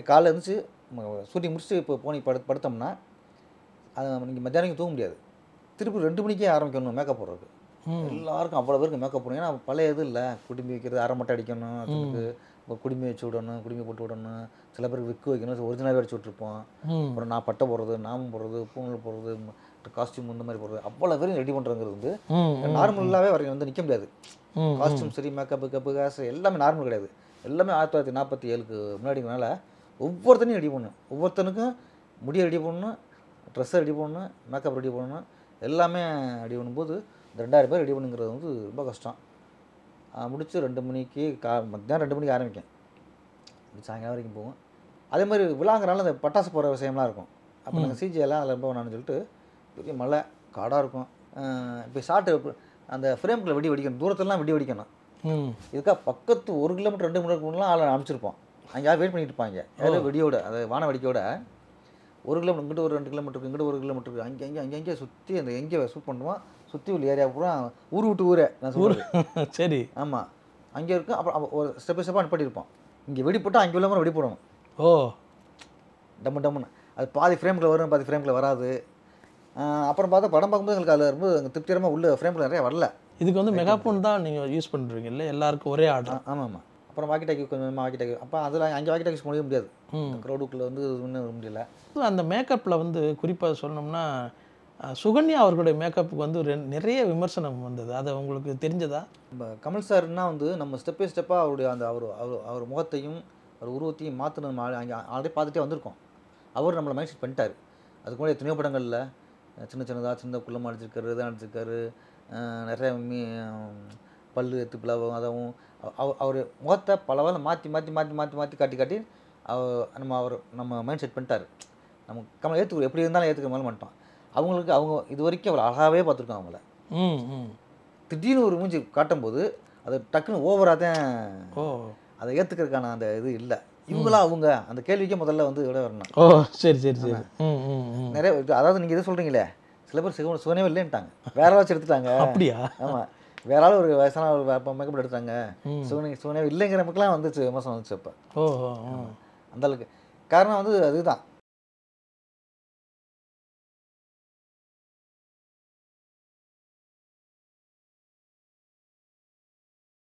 காலையில் இருந்துச்சு, ஷூட்டிங் முடிச்சுட்டு இப்போ போனி படுத்தோம்னா அது நீங்கள் மத்தியானம் தூங்க முடியாது. திருப்பி 2 மணிக்கே ஆரம்பிக்கணும் மேக்கப் போடுறதுக்கு. எல்லாருக்கும் அவ்வளோ பேருக்கு மேக்கப் போடணும். ஏன்னா பழைய இது இல்லை, குடுமி வைக்கிறது, அரை மட்டை அடிக்கணும், அதுக்கு குடுமி வச்சு விடணும், குடுமி போட்டு விடணும், சில பேருக்கு விக்கு வைக்கணும், ஒரிஜினலாகவே அடிச்சு விட்ருப்போம். அப்புறம் நான் பட்டை போடுறது, நாமம் போடுறது, பூங்கல் போடுறது, காஸ்டியூம் இந்த மாதிரி போடுறது, அவ்வளோ பேரும் ரெடி பண்ணுறதுங்கிறது வந்து நார்மலாகவே வரைக்கும் வந்து நிற்க முடியாது. காஸ்டியூம் சரி, மேக்கப்பு காசு எல்லாமே நார்மல் கிடையாது. எல்லாமே 1947க்கு முன்னாடினால ஒவ்வொருத்தனையும் ரெடி பண்ணணும், ஒவ்வொருத்தனுக்கும் முடியை ரெடி பண்ணணும், ட்ரெஸ்ஸை ரெடி பண்ணணும், மேக்கப் ரெடி பண்ணணும், எல்லாமே ரெடி பண்ணும்போது இந்த 2000 பேர் ரெடி பண்ணுங்கிறது வந்து ரொம்ப கஷ்டம். முடிச்சு 2 மணிக்கு மத்தியானம் 2 மணிக்கு ஆரம்பிக்கும், சாயங்காலம் வரைக்கும் போகும். அதே மாதிரி விழாங்கிறனால அந்த பட்டாசு போகிற விஷயம்லாம் இருக்கும். அப்போ நாங்கள் சிஜியெல்லாம் அதில் ரொம்ப வேணான்னு சொல்லிட்டு பெரிய மலை காடாக இருக்கும். இப்போ ஷார்ட்டு அந்த ஃப்ரேம்குள்ளே வெடிக்கணும், தூரத்துலலாம் வெடிக்கணும். இதுக்காக பக்கத்து 1 கிலோமீட்டர் 2 கிலோமீட்டர்லாம் ஆளை அனுப்பிச்சிருப்போம். அங்கே யாரும் வெயிட் பண்ணிட்டு இருப்பாங்க, யாரும் வெடியோட, அது வான வெடிக்கையோட 1 கிலோமீட்டர் இங்கிட்டு ஒரு 2 கிலோமீட்டருக்கு, இங்கிட்டு 1 கிலோமீட்டருக்கு, அங்கே சுற்றி அந்த எங்கே ஷூட் பண்ணுவோம், சுற்றி உள்ள ஏரியா பூரா ஊர் விட்டு ஊரே நான் சொல்கிறேன். சரி, ஆமாம், அங்கே இருக்கும். அப்புறம் ஒரு ஸ்டெப் பை ஸ்டெப்பாக அனுப்பியிருப்போம். இங்கே வெடி போட்டால் 5 கிலோமீட்டர் வெடி போடணும். ஓ, டம்முன்னு அது பாதி ஃப்ரேம்குள்ள வரும், பாதி ஃப்ரேம்குள்ள வராது. அப்புறம் பார்த்தா படம் பார்க்கும்போது எங்களுக்கு அதில் ரொம்ப திருப்திகரமாக உள்ள ஃப்ரேம்குள்ள நிறைய வரல. இதுக்கு வந்து மெகாஃபோன் தான் நீங்கள் யூஸ் பண்ணுறீங்க இல்லை, எல்லாருக்கும் ஒரே ஆர்டர்? ஆமாம். அப்புறம் வாக்கி டாக்கி கொஞ்சம் வாக்கி டாக்கி, அப்போ அதில் அங்கே வாக்கி டாக்கி முடிய முடியாது, க்ரௌடுக்குள்ளே வந்து இன்னும் முடியல. அந்த மேக்கப்பில் வந்து குறிப்பாக சொன்னோம்னா சுகன்யா அவர்களுடைய மேக்கப்புக்கு வந்து நிறைய விமர்சனம் வந்தது. அதை உங்களுக்கு தெரிஞ்சதா? நம்ம கமல் சார்னா வந்து நம்ம ஸ்டெப் பை ஸ்டெப்பாக அவருடைய அந்த அவர் முகத்தையும் அவர் உருவத்தையும் மாற்றின நம்ம அங்கே ஆல்ரெடி பார்த்துட்டே வந்திருக்கோம். அவர் நம்மளை மைண்ட் செட் பண்ணிட்டார். அதுக்கு முன்னாடி எத்தனையோ படங்களில் சின்ன குள்ளமாக நடிச்சிருக்காரு, இதாக நடிச்சிருக்காரு, நிறைய பல்லு எத்து பிளவும் அதவும் அவர் முகத்தை பல வேலை மாற்றி காட்டி நம்ம மைண்ட் செட் பண்ணிட்டார். நம்ம கமல் ஏற்றுக்க எப்படி இருந்தாலும் ஏற்றுக்கிற மாதிரி பண்ணிட்டோம். அவங்களுக்கு அவங்க இது வரைக்கும் அவர் அழகாகவே பார்த்துருக்கோம். அவங்கள திடீர்னு ஒரு மூஞ்சி காட்டும்போது அது டக்குன்னு ஓவராக தான் அதை ஏற்றுக்கிறதுக்கான அந்த இது இல்லை. இவங்களா அவங்க அந்த கேள்விக்கே முதல்ல வந்து விட வரணும். சரி நிறைய அதாவது நீங்கள் எது சொல்கிறீங்களே, சில பேர் சுகனே இல்லைன்ட்டாங்க, வேற ஏதாச்சும் எடுத்துட்டாங்க. அப்படியா? ஆமாம், வேற ஆள் ஒரு வயசான ஒரு மேக்கப் எடுத்தாங்க, சுகனே இல்லைங்கிற மக்கள்லாம் வந்துச்சு, விமர்சனம் வந்துச்சு. அப்போ அந்த அளவுக்கு காரணம் வந்து அதுதான்